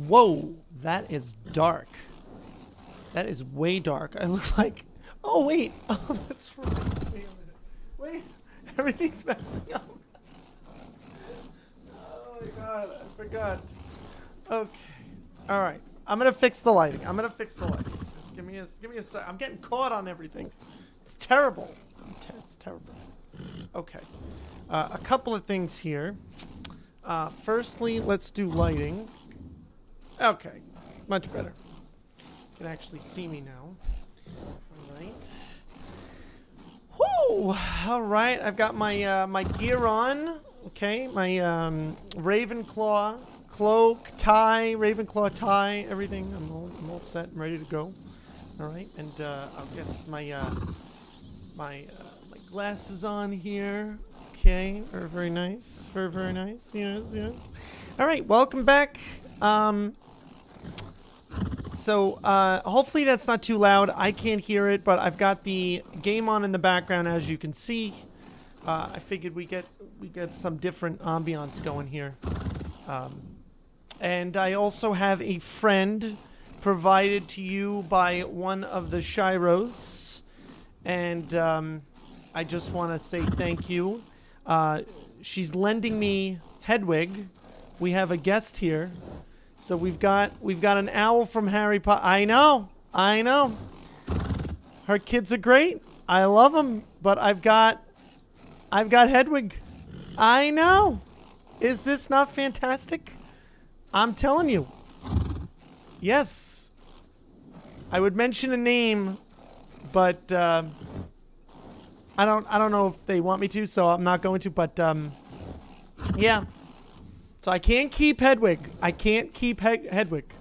Whoa, that is dark. That is way dark. I look like... Oh, wait. Oh, that's right. Wait a minute. Wait. Everything's messing up. Oh, my God. I forgot. Okay. All right. I'm going to fix the lighting. Just give me a sec. I'm getting caught on everything. It's terrible. It's terrible. Okay. A couple of things here. Firstly, let's do lighting. Okay. Much better. You can actually see me now. All right. Whoo! All right. I've got my my gear on. Okay. My Ravenclaw cloak, tie, Ravenclaw tie, everything. I'm all set and ready to go. All right. And I'll get my my glasses on here. Okay. Very nice. Very nice. Yes. All right. Welcome back. So, hopefully that's not too loud. I can't hear it, but I've got the game on in the background, as you can see. I figured we get some different ambiance going here. And I also have a friend provided to you by one of the Shiros. And I just want to say thank you. She's lending me Hedwig. We have a guest here. So we've got an owl from Harry Potter. I know. Her kids are great. I love them, but I've got Hedwig. I know. Is this not fantastic? I'm telling you. Yes. I would mention a name, but I don't know if they want me to, so I'm not going to. But yeah. So I can't keep Hedwig. Hedwig.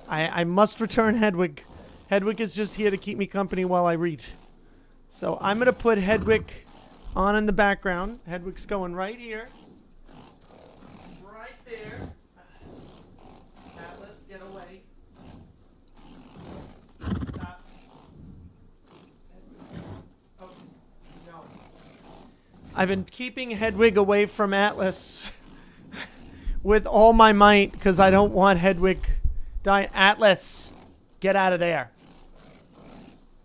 I must return Hedwig. Hedwig is just here to keep me company while I read. So I'm going to put Hedwig on in the background. Hedwig's going right here. Right there. Atlas, get away. Stop. Oh, no. I've been keeping Hedwig away from Atlas. With all my might, because I don't want Hedwig die. Atlas, get out of there.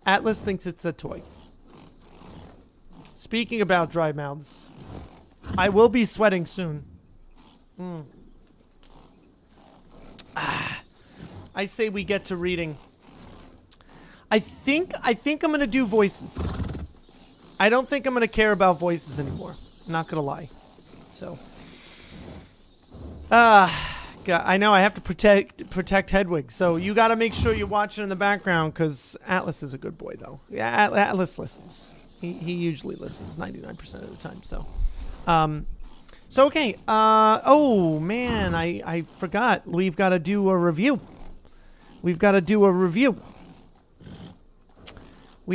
Atlas thinks it's a toy. Speaking about dry mouths, I will be sweating soon. I say we get to reading. I think I'm going to do voices. I don't think I'm going to care about voices anymore. I'm not going to lie. So... God, I know I have to protect Hedwig, so you got to make sure you're watching in the background, because Atlas is a good boy, though. Yeah, Atlas listens. He usually listens 99% of the time, so. So, okay. Oh, man, I forgot. We've got to do a review. We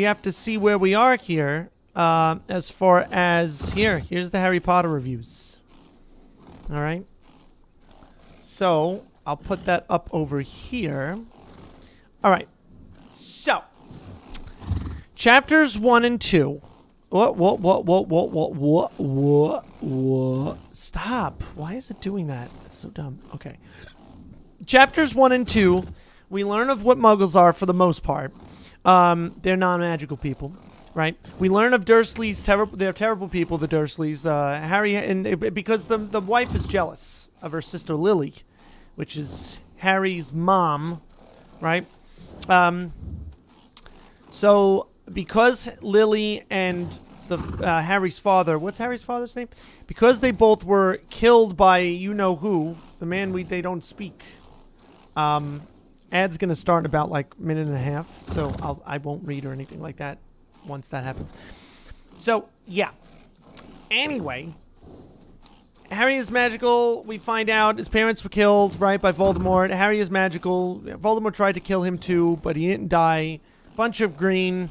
have to see where we are here, as far as... Here's the Harry Potter reviews. All right. So, I'll put that up over here. All right. So, chapters 1 and 2. What? Stop. Why is it doing that? That's so dumb. Okay. Chapters 1 and 2, we learn of what Muggles are for the most part. They're non-magical people, right? We learn of Dursley's they're terrible people, the Dursleys. Harry, and because the wife is jealous of her sister Lily, which is Harry's mom, right? So because Lily and Harry's father, what's Harry's father's name? Because they both were killed by you-know-who, the man they don't speak. Ad's going to start in about like a minute and a half, so I won't read or anything like that once that happens. So, yeah. Anyway... Harry is magical. We find out his parents were killed, right, by Voldemort. Harry is magical. Voldemort tried to kill him too, but he didn't die. Bunch of green.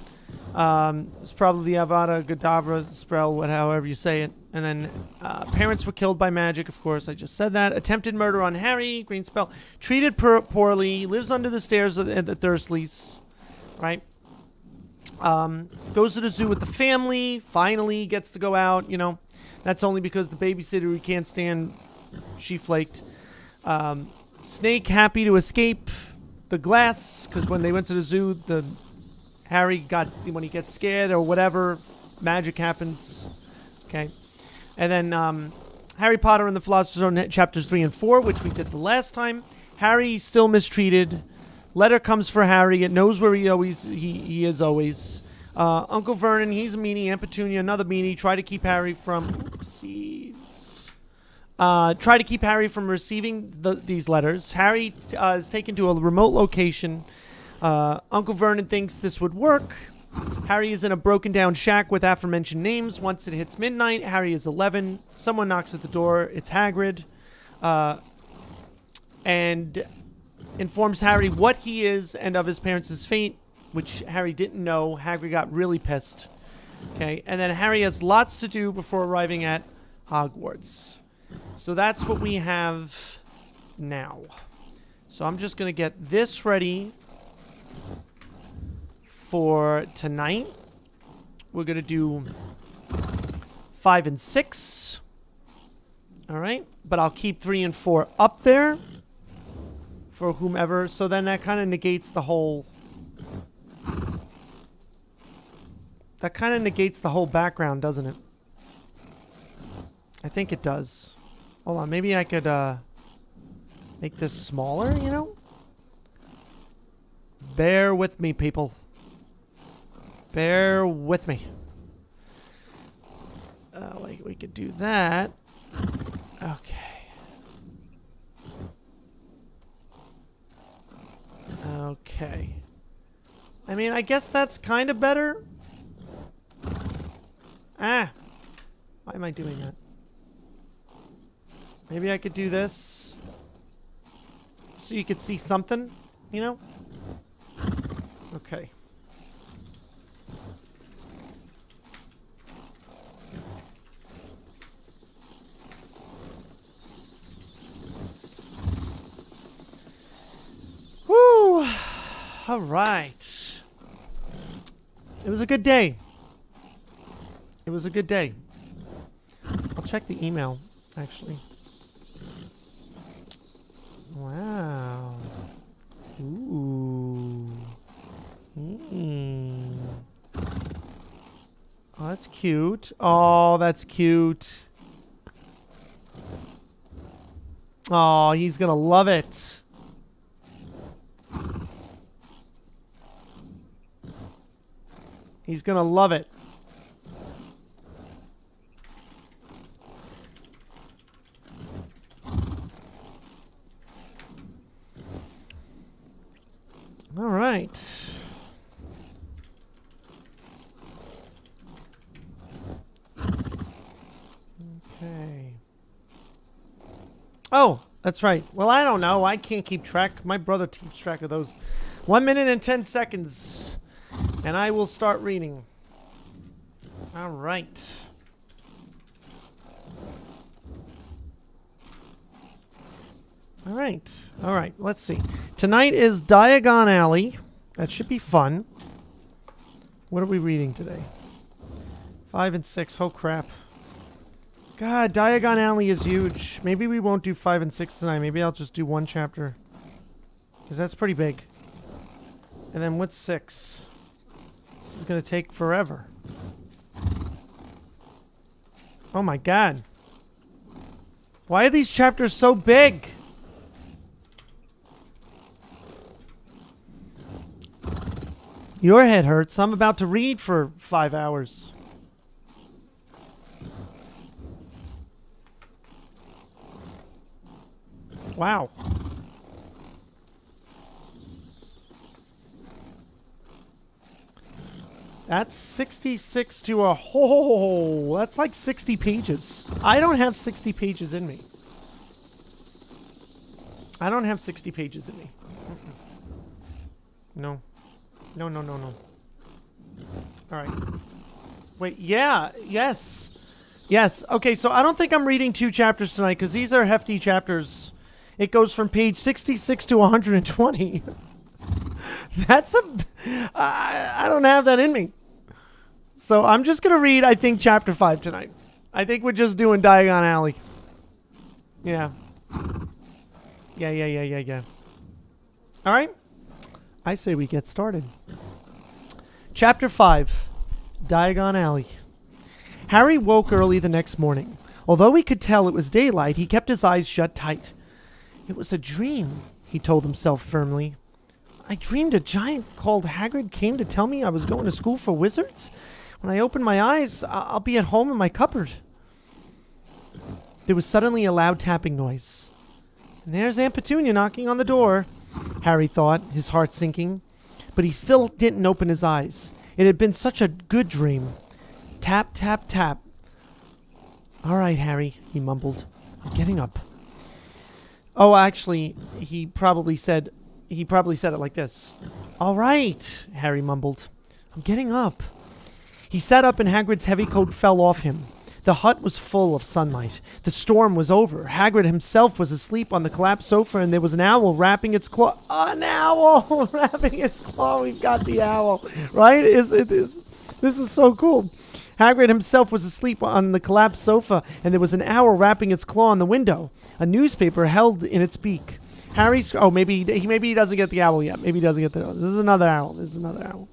It's probably the Avada Kedavra spell, however you say it. And then parents were killed by magic, of course. I just said that. Attempted murder on Harry. Green spell. Treated poorly. Lives under the stairs at the Dursleys, right? Goes to the zoo with the family. Finally gets to go out, you know. That's only because the babysitter we can't stand, she flaked. Snake happy to escape the glass, because when they went to the zoo, Harry got, when he gets scared or whatever, magic happens. Okay. And then Harry Potter and the Philosopher's Stone, chapters 3 and 4, which we did the last time. Harry still mistreated. Letter comes for Harry. It knows where he is always. Uncle Vernon, he's a meanie. Aunt Petunia, another meanie. Try to keep Harry from... Oopsies. Try to keep Harry from receiving these letters. Harry is taken to a remote location. Uncle Vernon thinks this would work. Harry is in a broken down shack with aforementioned names. Once it hits midnight, Harry is 11. Someone knocks at the door. It's Hagrid. And informs Harry what he is and of his parents' fate, which Harry didn't know. Hagrid got really pissed. Okay, and then Harry has lots to do before arriving at Hogwarts. So that's what we have now. So I'm just going to get this ready for tonight. We're going to do 5 and 6. All right, but I'll keep 3 and 4 up there for whomever. So then that kind of negates the whole... That kind of negates the whole background, doesn't it? I think it does. Hold on, maybe I could make this smaller, you know? Bear with me, people. Bear with me. We could do that. Okay. Okay. I mean, I guess that's kind of better. Ah. Why am I doing that? Maybe I could do this. So you could see something, you know? Okay. Woo! All right. It was a good day. It was a good day. I'll check the email, actually. Wow. Ooh. Oh, that's cute. Oh, that's cute. Oh, he's gonna love it. He's gonna love it. All right. Okay. Oh, that's right. Well, I don't know. I can't keep track. My brother keeps track of those. 1 minute and 10 seconds. And I will start reading. All right. All right. All right. Let's see. Tonight is Diagon Alley. That should be fun. What are we reading today? 5 and 6. Oh, crap. God, Diagon Alley is huge. Maybe we won't do 5 and 6 tonight. Maybe I'll just do one chapter. Because that's pretty big. And then what's 6? This is going to take forever. Oh, my God. Why are these chapters so big? Your head hurts. I'm about to read for 5 hours. Wow. That's 66 to a whole. That's like 60 pages. I don't have 60 pages in me. I don't have 60 pages in me. No. No, no, no, no. All right. Wait, yeah, yes. Yes. Okay, so I don't think I'm reading 2 chapters tonight because these are hefty chapters. It goes from page 66 to 120. That's a... I don't have that in me. So I'm just going to read, I think, chapter 5 tonight. I think we're just doing Diagon Alley. Yeah. Yeah. All right. I say we get started. Chapter 5, Diagon Alley. Harry woke early the next morning. Although he could tell it was daylight, he kept his eyes shut tight. It was a dream, he told himself firmly. I dreamed a giant called Hagrid came to tell me I was going to school for wizards. When I open my eyes, I'll be at home in my cupboard. There was suddenly a loud tapping noise. And there's Aunt Petunia knocking on the door, Harry thought, his heart sinking. But he still didn't open his eyes. It had been such a good dream. Tap, tap, tap. All right, Harry, he mumbled. I'm getting up. Oh, actually, he probably said it like this. All right, Harry mumbled. I'm getting up. He sat up and Hagrid's heavy coat fell off him. The hut was full of sunlight. The storm was over. Hagrid himself was asleep on the collapsed sofa, and there was an owl wrapping its claw. An owl wrapping its claw. We've got the owl, right? This is so cool. Hagrid himself was asleep on the collapsed sofa, and there was an owl wrapping its claw on the window, a newspaper held in its beak. Maybe he doesn't get the owl yet. Maybe he doesn't get the owl. This is another owl.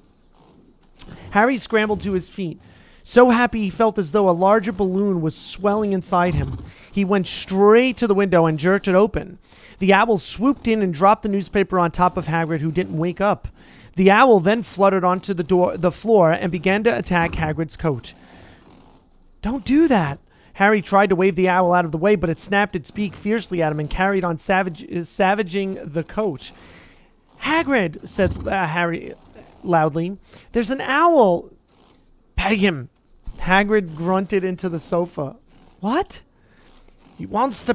Harry scrambled to his feet. So happy he felt as though a larger balloon was swelling inside him. He went straight to the window and jerked it open. The owl swooped in and dropped the newspaper on top of Hagrid, who didn't wake up. The owl then fluttered onto the floor and began to attack Hagrid's coat. Don't do that. Harry tried to wave the owl out of the way, but it snapped its beak fiercely at him and carried on savaging the coat. Hagrid, said Harry loudly, there's an owl. Peg him. Hagrid grunted into the sofa. What? He wants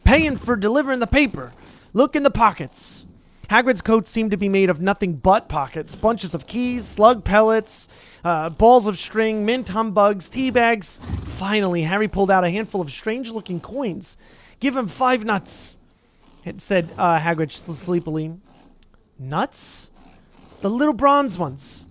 paying for delivering the paper. Look in the pockets. Hagrid's coat seemed to be made of nothing but pockets. Bunches of keys, slug pellets, balls of string, mint humbugs, tea bags. Finally, Harry pulled out a handful of strange-looking coins. Give him 5 nuts, it said Hagrid sleepily. Nuts? The little bronze ones.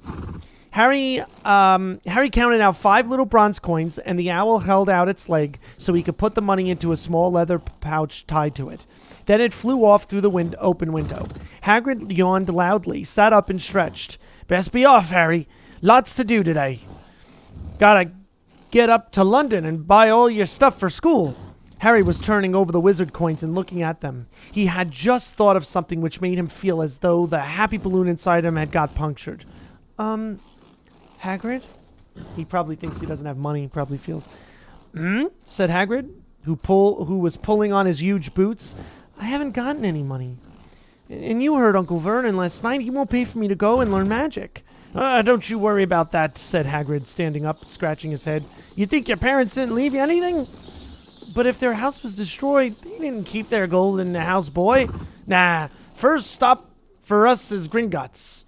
Harry counted out 5 little bronze coins, and the owl held out its leg so he could put the money into a small leather pouch tied to it. Then it flew off through the open window. Hagrid yawned loudly, sat up and stretched. Best be off, Harry. Lots to do today. Gotta get up to London and buy all your stuff for school. Harry was turning over the wizard coins and looking at them. He had just thought of something which made him feel as though the happy balloon inside him had got punctured. Hagrid? He probably thinks he doesn't have money. He probably feels. Said Hagrid, who was pulling on his huge boots. I haven't gotten any money. And you heard Uncle Vernon last night. He won't pay for me to go and learn magic. Don't you worry about that, said Hagrid, standing up, scratching his head. You think your parents didn't leave you anything? But if their house was destroyed, they didn't keep their gold in the house, boy. Nah, first stop for us is Gringotts.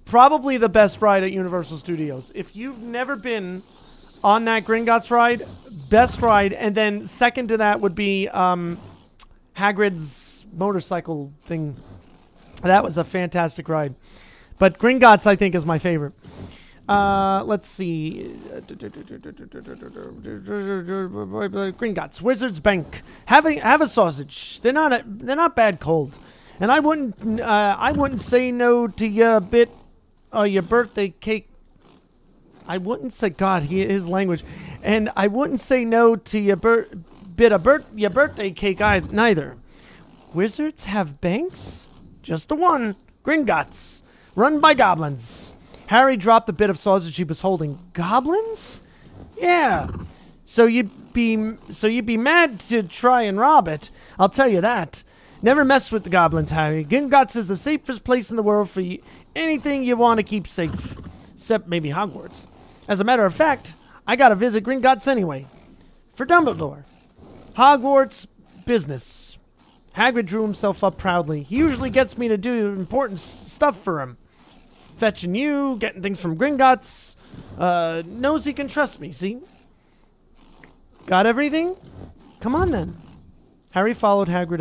Probably the best ride at Universal Studios. If you've never been on that Gringotts ride, best ride. And then second to that would be Hagrid's motorcycle thing. That was a fantastic ride. But Gringotts, I think, is my favorite. Let's see. Gringotts, Wizard's Bank. Have a sausage. They're not bad cold. And I wouldn't say no to your birthday cake. I wouldn't say his language. And I wouldn't say no to your birthday cake neither. Wizards have banks? Just the one. Gringotts. Run by goblins. Harry dropped the bit of sausage he was holding. Goblins? Yeah. So you'd be mad to try and rob it. I'll tell you that. Never mess with the goblins, Harry. Gringotts is the safest place in the world for anything you want to keep safe. Except maybe Hogwarts. As a matter of fact, I gotta visit Gringotts anyway. For Dumbledore. Hogwarts business. Hagrid drew himself up proudly. He usually gets me to do important stuff for him. Fetching you, getting things from Gringotts. Knows he can trust me, see? Got everything? Come on then. Harry followed Hagrid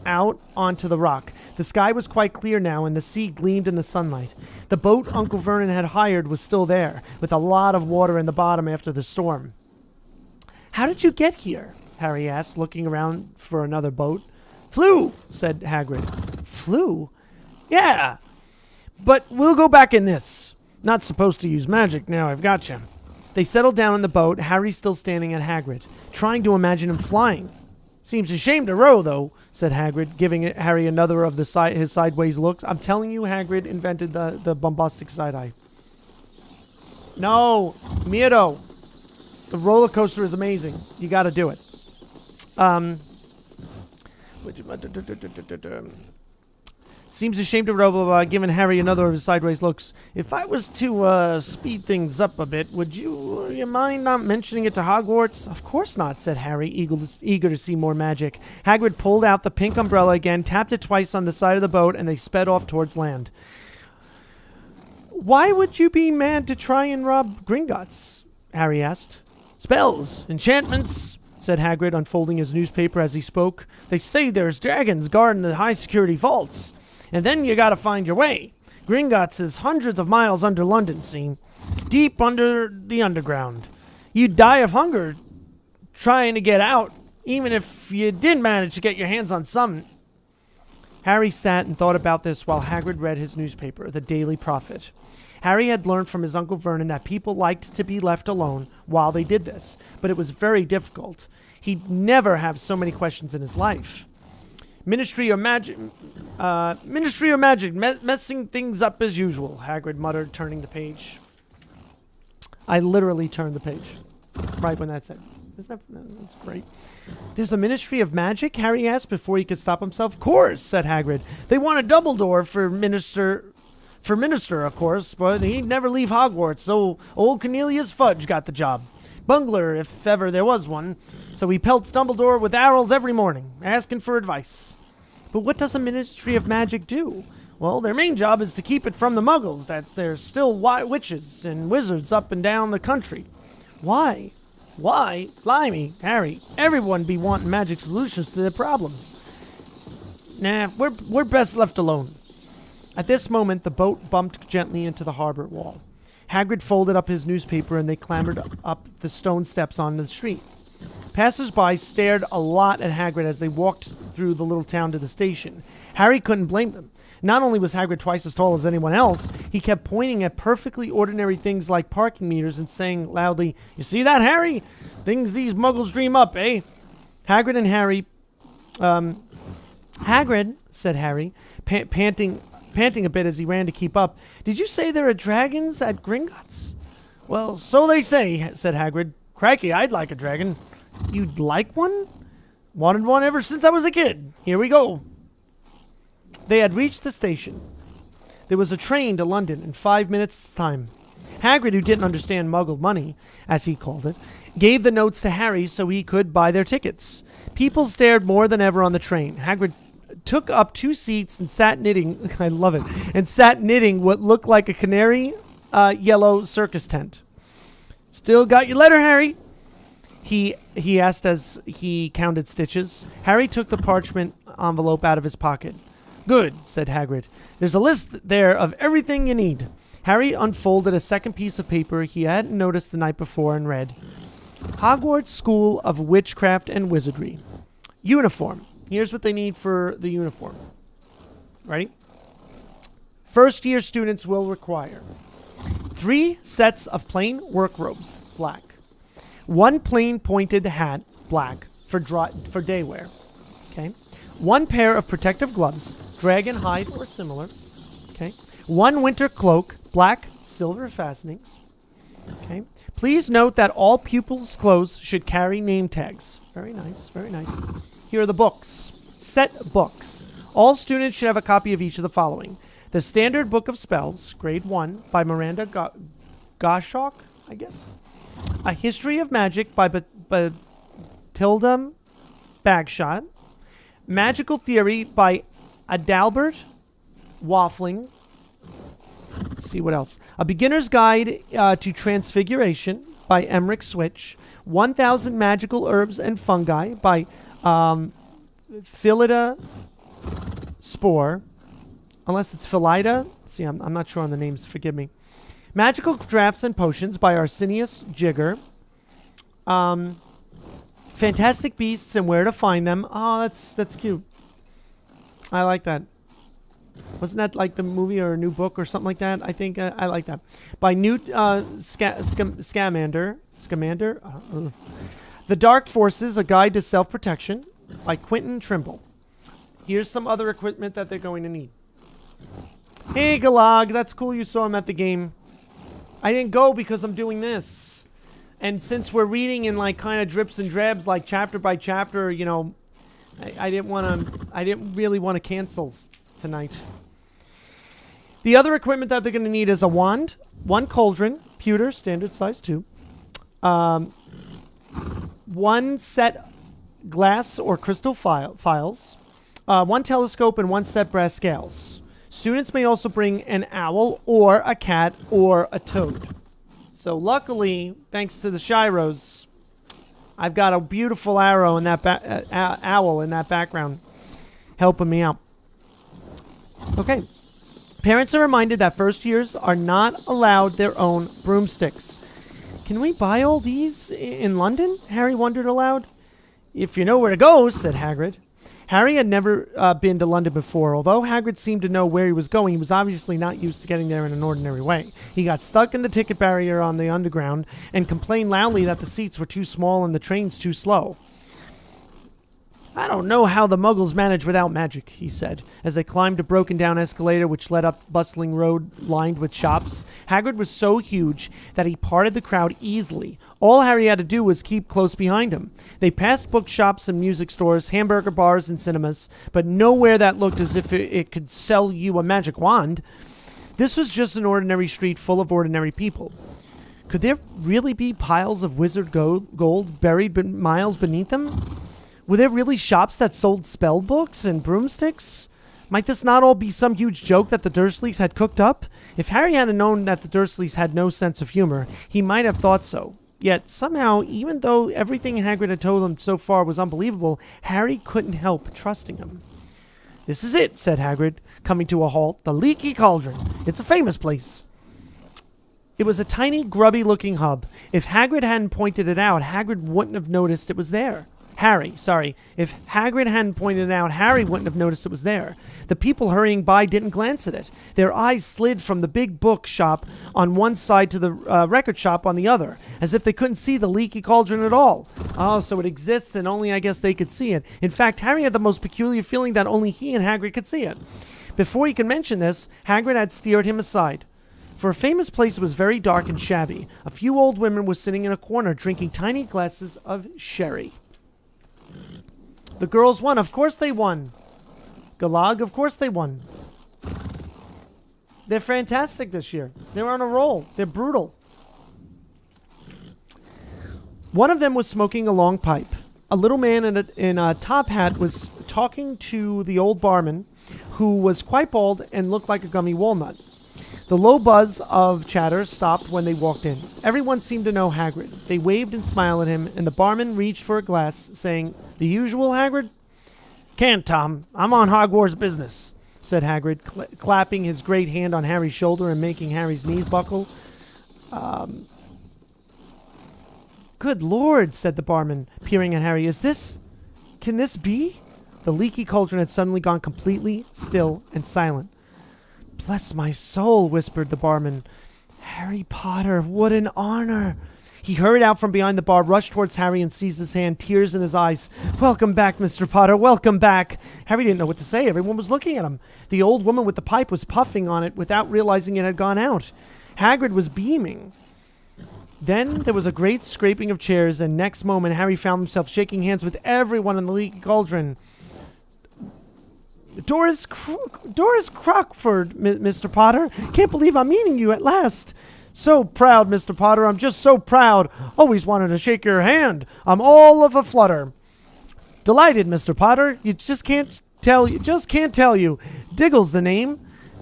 out onto the rock. The sky was quite clear now, and the sea gleamed in the sunlight. The boat Uncle Vernon had hired was still there, with a lot of water in the bottom after the storm. How did you get here? Harry asked, looking around for another boat. Flew, said Hagrid. Flew? Yeah. But we'll go back in this. Not supposed to use magic now I've got you. They settled down in the boat, Harry still standing at Hagrid, trying to imagine him flying. Seems a shame to row, though, said Hagrid, giving Harry another of his sideways looks. I'm telling you, Hagrid invented the bombastic side-eye. No, Miro. The roller coaster is amazing. You got to do it. Seems a shame to row, blah, blah, giving Harry another of his sideways looks. If I was to speed things up a bit, would you mind not mentioning it to Hogwarts? Of course not, said Harry, eager to see more magic. Hagrid pulled out the pink umbrella again, tapped it twice on the side of the boat, and they sped off towards land. Why would you be mad to try and rob Gringotts? Harry asked. Spells, enchantments, said Hagrid, unfolding his newspaper as he spoke. They say there's dragons guarding the high-security vaults. And then you gotta find your way. Gringotts is hundreds of miles under London, see? Deep under the underground. You'd die of hunger trying to get out, even if you did manage to get your hands on some. Harry sat and thought about this while Hagrid read his newspaper, The Daily Prophet. Harry had learned from his Uncle Vernon that people liked to be left alone while they did this, but it was very difficult. He'd never have so many questions in his life. Ministry of Magic, messing things up as usual, Hagrid muttered, turning the page. I literally turned the page right when that said. That's great. There's a Ministry of Magic? Harry asked before he could stop himself. Of course, said Hagrid. They want a Dumbledore for minister, of course, but he'd never leave Hogwarts, so old Cornelius Fudge got the job. Bungler, if ever there was one. So he pelts Dumbledore with arrows every morning, asking for advice. But what does a Ministry of Magic do? Well, their main job is to keep it from the Muggles, that there's still witches and wizards up and down the country. Why? Why? Blimey, Harry, everyone be wanting magic solutions to their problems. Nah, we're best left alone. At this moment, the boat bumped gently into the harbor wall. Hagrid folded up his newspaper and they clambered up the stone steps onto the street. Passers-by stared a lot at Hagrid as they walked through the little town to the station. Harry couldn't blame them. Not only was Hagrid twice as tall as anyone else, he kept pointing at perfectly ordinary things like parking meters and saying loudly, "You see that, Harry? Things these muggles dream up, eh?" Hagrid, said Harry, panting a bit as he ran to keep up. Did you say there are dragons at Gringotts? Well, so they say, said Hagrid. Crikey, I'd like a dragon. You'd like one? Wanted one ever since I was a kid. Here we go. They had reached the station. There was a train to London in 5 minutes' time. Hagrid, who didn't understand Muggle money, as he called it, gave the notes to Harry so he could buy their tickets. People stared more than ever on the train. Hagrid took up 2 seats and sat knitting. I love it. And sat knitting what looked like a canary yellow circus tent. Still got your letter, Harry? He asked as he counted stitches. Harry took the parchment envelope out of his pocket. Good, said Hagrid. There's a list there of everything you need. Harry unfolded a second piece of paper he hadn't noticed the night before and read, Hogwarts School of Witchcraft and Wizardry. Uniform. Here's what they need for the uniform. Ready? First-year students will require 3 sets of plain work robes, black. 1 plain pointed hat, black, for day wear. Okay. 1 pair of protective gloves, dragon hide or similar. Okay. 1 winter cloak, black, silver fastenings. Okay. Please note that all pupils' clothes should carry name tags. Very nice, very nice. Here are the books. Set books. All students should have a copy of each of the following. The Standard Book of Spells, Grade 1, by Miranda Goshawk, I guess. A History of Magic by Bathilda Bagshot. Magical Theory by Adalbert Waffling. Let's see what else. A Beginner's Guide to Transfiguration by Emmerich Switch. 1,000 Magical Herbs and Fungi by Philida Spore. Unless it's Philida. See, I'm not sure on the names. Forgive me. Magical Drafts and Potions by Arsenius Jigger. Fantastic Beasts and Where to Find Them. Oh, that's cute. I like that. Wasn't that like the movie or a new book or something like that? I think I like that. By Newt Scamander. Scamander? The Dark Forces, A Guide to Self-Protection by Quentin Trimble. Here's some other equipment that they're going to need. Hey, Galag. That's cool you saw him at the game. I didn't go because I'm doing this. And since we're reading in like kind of drips and drabs, like chapter by chapter, you know, I didn't really want to cancel tonight. The other equipment that they're going to need is a wand, one cauldron, pewter, standard size 2, one set glass or crystal files, one telescope, and one set brass scales. Students may also bring an owl or a cat or a toad. So luckily, thanks to the Shiros, I've got a beautiful arrow in that owl in that background helping me out. Okay. Parents are reminded that first years are not allowed their own broomsticks. Can we buy all these in London? Harry wondered aloud. If you know where to go, said Hagrid. Harry had never been to London before. Although Hagrid seemed to know where he was going, he was obviously not used to getting there in an ordinary way. He got stuck in the ticket barrier on the underground and complained loudly that the seats were too small and the trains too slow. I don't know how the Muggles manage without magic, he said, as they climbed a broken-down escalator which led up a bustling road lined with shops. Hagrid was so huge that he parted the crowd easily. All Harry had to do was keep close behind him. They passed bookshops and music stores, hamburger bars and cinemas, but nowhere that looked as if it could sell you a magic wand. This was just an ordinary street full of ordinary people. Could there really be piles of wizard gold buried miles beneath them? Were there really shops that sold spell books and broomsticks? Might this not all be some huge joke that the Dursleys had cooked up? If Harry hadn't known that the Dursleys had no sense of humor, he might have thought so. Yet, somehow, even though everything Hagrid had told him so far was unbelievable, Harry couldn't help trusting him. This is it, said Hagrid, coming to a halt. The Leaky Cauldron. It's a famous place. It was a tiny, grubby-looking hub. If Hagrid hadn't pointed it out, Hagrid wouldn't have noticed it was there. If Hagrid hadn't pointed it out, Harry wouldn't have noticed it was there. The people hurrying by didn't glance at it. Their eyes slid from the big book shop on one side to the record shop on the other, as if they couldn't see the Leaky Cauldron at all. Oh, so it exists and only I guess they could see it. In fact, Harry had the most peculiar feeling that only he and Hagrid could see it. Before he could mention this, Hagrid had steered him aside. For a famous place, it was very dark and shabby. A few old women were sitting in a corner drinking tiny glasses of sherry. The girls won. Of course they won. Galag, of course they won. They're fantastic this year. They're on a roll. They're brutal. One of them was smoking a long pipe. A little man in a top hat was talking to the old barman, who was quite bald and looked like a gummy walnut. The low buzz of chatter stopped when they walked in. Everyone seemed to know Hagrid. They waved and smiled at him, and the barman reached for a glass, saying, "The usual, Hagrid?" "Can't, Tom. I'm on Hogwarts business," said Hagrid, clapping his great hand on Harry's shoulder and making Harry's knees buckle. Good Lord, said the barman, peering at Harry. Can this be? The Leaky Cauldron had suddenly gone completely still and silent. Bless my soul, whispered the barman. Harry Potter, what an honor. He hurried out from behind the bar, rushed towards Harry and seized his hand, tears in his eyes. Welcome back, Mr. Potter, welcome back. Harry didn't know what to say. Everyone was looking at him. The old woman with the pipe was puffing on it without realizing it had gone out. Hagrid was beaming. Then there was a great scraping of chairs, and next moment Harry found himself shaking hands with everyone in the Leaky Cauldron. Doris Crockford, Mr. Potter. Can't believe I'm meeting you at last. So proud, Mr. Potter. I'm just so proud. Always wanted to shake your hand. I'm all of a flutter. Delighted, Mr. Potter. You just can't tell you. Diggle's the name.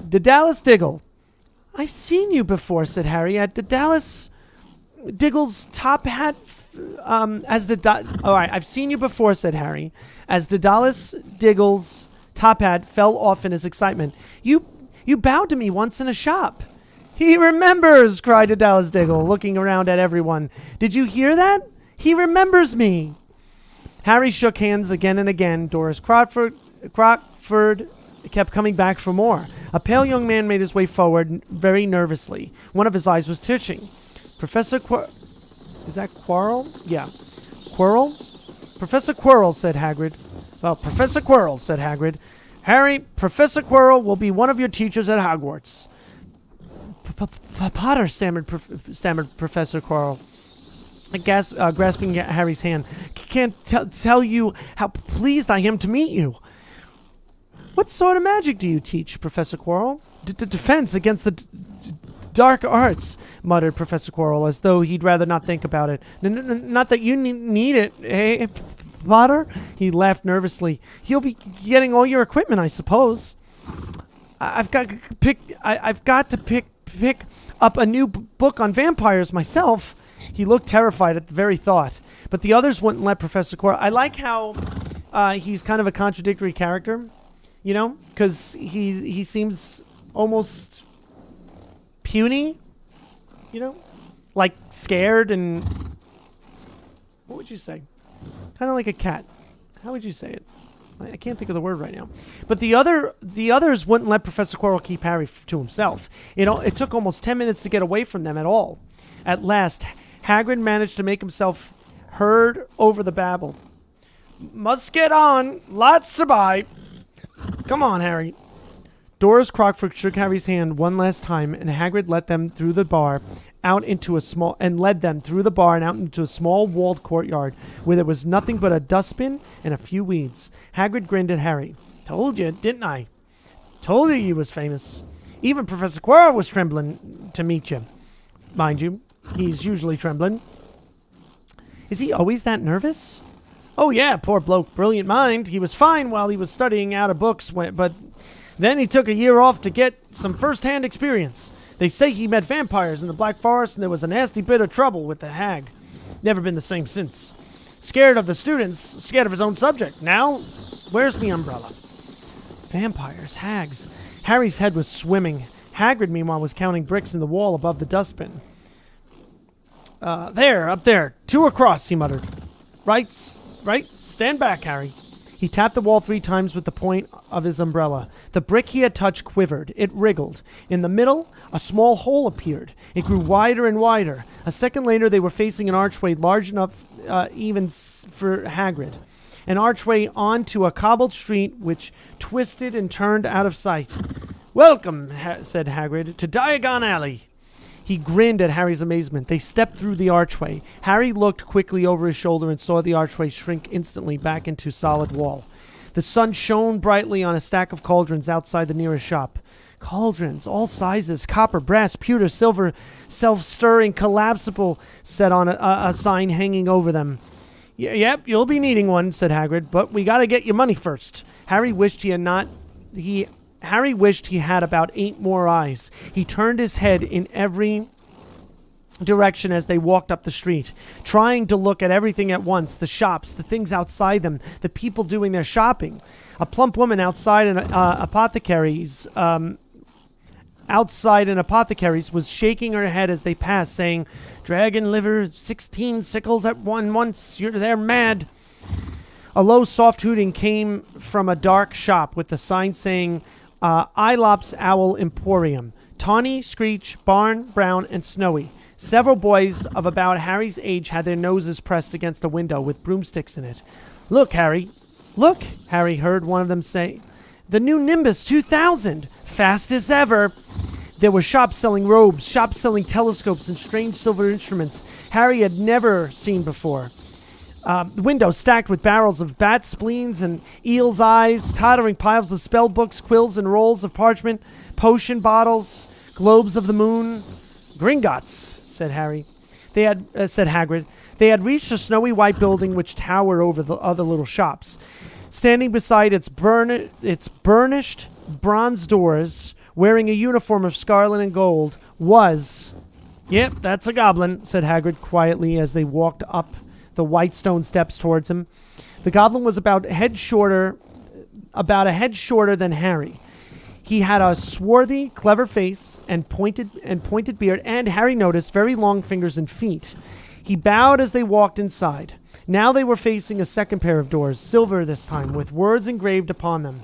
Daedalus Diggle. I've seen you before, said Harry, at Daedalus Diggle's top hat. All right, I've seen you before, said Harry, as Daedalus Diggle's top hat fell off in his excitement. You bowed to me once in a shop. He remembers, cried Daedalus Diggle, looking around at everyone. Did you hear that? He remembers me. Harry shook hands again and again. Doris Crockford kept coming back for more. A pale young man made his way forward very nervously. One of his eyes was twitching. Professor Is that Quirrell? Yeah. Quirrell? Professor Quirrell, said Hagrid. Well, Professor Quirrell, said Hagrid. Harry, Professor Quirrell will be one of your teachers at Hogwarts. Potter, stammered Professor Quirrell, grasping Harry's hand. Can't tell you how pleased I am to meet you. What sort of magic do you teach, Professor Quirrell? Defense against the dark arts, muttered Professor Quirrell, as though he'd rather not think about it. Not that you need it, eh, Potter? He laughed nervously. You'll be getting all your equipment, I suppose. I've got to pick up a new book on vampires myself. He looked terrified at the very thought, but the others wouldn't let Professor Quirrell. I like how he's kind of a contradictory character, you know, because he seems almost puny, you know, like scared and what would you say? Kind of like a cat. How would you say it? I can't think of the word right now. But the others wouldn't let Professor Quirrell keep Harry to himself. It took almost 10 minutes to get away from them at all. At last, Hagrid managed to make himself heard over the babble. Must get on. Lots to buy. Come on, Harry. Doris Crockford shook Harry's hand one last time, and Hagrid led them through the bar out into a small walled courtyard where there was nothing but a dustbin and a few weeds. Hagrid grinned at Harry. Told you, didn't I? Told you was famous. Even Professor Quirrell was trembling to meet you. Mind you, he's usually trembling. Is he always that nervous? Oh yeah, poor bloke, brilliant mind. He was fine while he was studying out of books, but then he took a year off to get some first-hand experience. They say he met vampires in the Black Forest, and there was a nasty bit of trouble with the hag. Never been the same since. Scared of the students, scared of his own subject. Now, where's the umbrella? Vampires, hags. Harry's head was swimming. Hagrid, meanwhile, was counting bricks in the wall above the dustbin. Up there. 2 across, he muttered. Right, stand back, Harry. He tapped the wall 3 times with the point of his umbrella. The brick he had touched quivered. It wriggled. In the middle, a small hole appeared. It grew wider and wider. A second later, they were facing an archway large enough even for Hagrid. An archway onto a cobbled street which twisted and turned out of sight. Welcome, said Hagrid, to Diagon Alley. He grinned at Harry's amazement. They stepped through the archway. Harry looked quickly over his shoulder and saw the archway shrink instantly back into solid wall. The sun shone brightly on a stack of cauldrons outside the nearest shop. Cauldrons, all sizes, copper, brass, pewter, silver, self-stirring, collapsible, said on a sign hanging over them. Yep, you'll be needing one, said Hagrid, but we gotta get your money first. Harry wished he had about 8 more eyes. He turned his head in every direction as they walked up the street, trying to look at everything at once, the shops, the things outside them, the people doing their shopping. A plump woman outside an apothecary's was shaking her head as they passed, saying, Dragon liver, 16 sickles at once, they're mad. A low, soft hooting came from a dark shop with the sign saying, Ilops Owl Emporium. Tawny, Screech, Barn, Brown, and Snowy. Several boys of about Harry's age had their noses pressed against a window with broomsticks in it. Look, Harry. Look, Harry heard one of them say. The new Nimbus 2000. Fastest ever. There were shops selling robes, shops selling telescopes and strange silver instruments Harry had never seen before. Windows stacked with barrels of bat spleens and eel's eyes, tottering piles of spell books, quills and rolls of parchment, potion bottles, globes of the moon. Gringotts, said Hagrid. They had reached a snowy white building which towered over the other little shops. Standing beside its burnished bronze doors, wearing a uniform of scarlet and gold, was... Yep, that's a goblin, said Hagrid quietly as they walked up the white stone steps towards him. The goblin was about a head shorter than Harry. He had a swarthy, clever face and pointed beard, and Harry noticed very long fingers and feet. He bowed as they walked inside. Now they were facing a second pair of doors, silver this time, with words engraved upon them.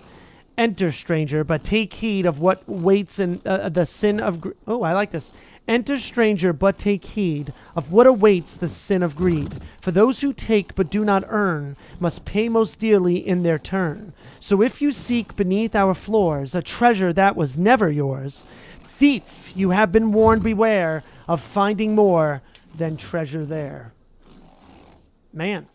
Enter, stranger, but take heed of what waits in the sin of... Oh, I like this. Enter, stranger, but take heed of what awaits the sin of greed. For those who take but do not earn must pay most dearly in their turn. So if you seek beneath our floors a treasure that was never yours, thief, you have been warned, beware of finding more than treasure there. Man,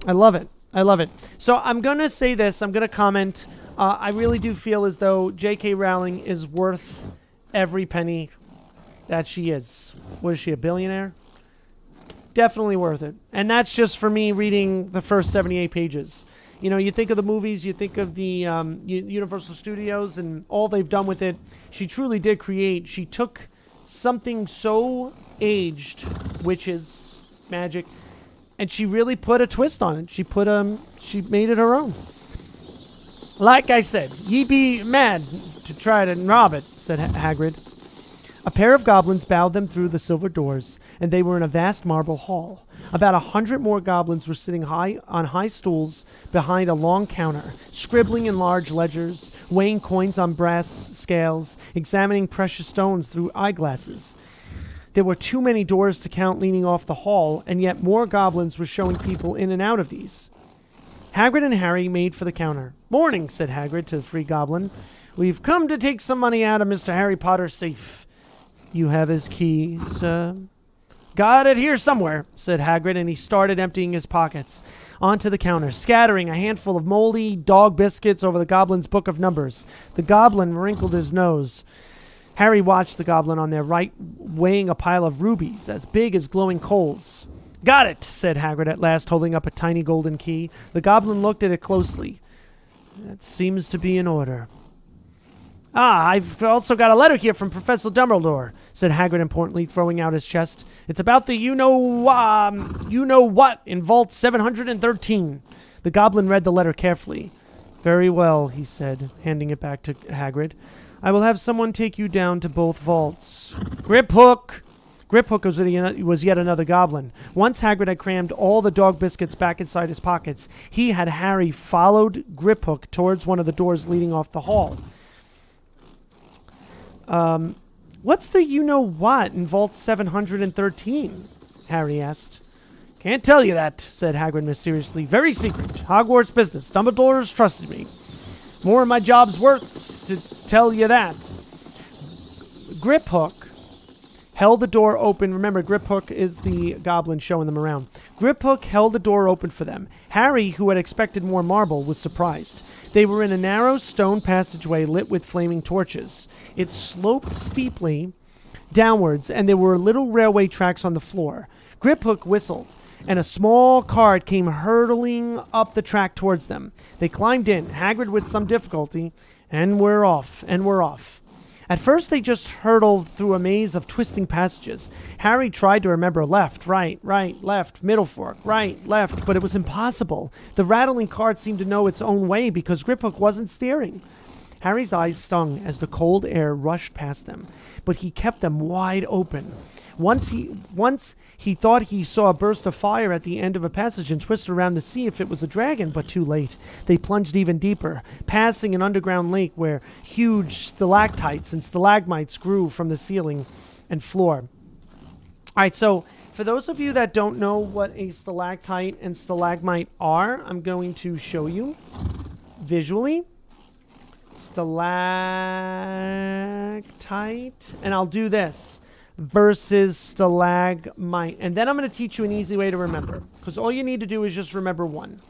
I love it. I love it. So I'm going to say this. I'm going to comment. I really do feel as though J.K. Rowling is worth every penny that she is. What is she, a billionaire? Definitely worth it. And that's just for me reading the first 78 pages. You know, you think of the movies, you think of the Universal Studios and all they've done with it. She truly did create. She took something so aged, which is magic, and she really put a twist on it. She made it her own. Like I said, ye be mad to try to rob it, said Hagrid. A pair of goblins bowed them through the silver doors, and they were in a vast marble hall. About 100 more goblins were sitting on high stools behind a long counter, scribbling in large ledgers, weighing coins on brass scales, examining precious stones through eyeglasses. There were too many doors to count leaning off the hall, and yet more goblins were showing people in and out of these. Hagrid and Harry made for the counter. "Morning," said Hagrid to the free goblin. "We've come to take some money out of Mr. Harry Potter's safe." "You have his key, sir?" "Got it here somewhere," said Hagrid, and he started emptying his pockets onto the counter, scattering a handful of moldy dog biscuits over the goblin's book of numbers. The goblin wrinkled his nose. Harry watched the goblin on their right, weighing a pile of rubies as big as glowing coals. "Got it," said Hagrid at last, holding up a tiny golden key. The goblin looked at it closely. "That seems to be in order." "Ah, I've also got a letter here from Professor Dumbledore," said Hagrid importantly, throwing out his chest. "It's about the you-know-what in Vault 713. The goblin read the letter carefully. "Very well," he said, handing it back to Hagrid. "I will have someone take you down to both vaults." Griphook! Griphook was yet another goblin. Once Hagrid had crammed all the dog biscuits back inside his pockets, he had Harry followed Griphook towards one of the doors leading off the hall. What's the you-know-what in Vault 713? Harry asked. "Can't tell you that," said Hagrid mysteriously. "Very secret. Hogwarts business. Dumbledore's trusted me. More of my job's worth to tell you that." Griphook held the door open. Remember, Griphook is the goblin showing them around. Griphook held the door open for them. Harry, who had expected more marble, was surprised. They were in a narrow stone passageway lit with flaming torches. It sloped steeply downwards, and there were little railway tracks on the floor. Griphook whistled, and a small cart came hurtling up the track towards them. They climbed in, Hagrid with some difficulty, and were off. At first they just hurtled through a maze of twisting passages. Harry tried to remember left, right, left, middle fork, right, left, but it was impossible. The rattling cart seemed to know its own way because Griphook wasn't steering. Harry's eyes stung as the cold air rushed past them, but he kept them wide open. Once he thought he saw a burst of fire at the end of a passage and twisted around to see if it was a dragon, but too late. They plunged even deeper, passing an underground lake where huge stalactites and stalagmites grew from the ceiling and floor. All right, so for those of you that don't know what a stalactite and stalagmite are, I'm going to show you visually. Stalactite, and I'll do this. Versus stalagmite. And then I'm going to teach you an easy way to remember. Because all you need to do is just remember one.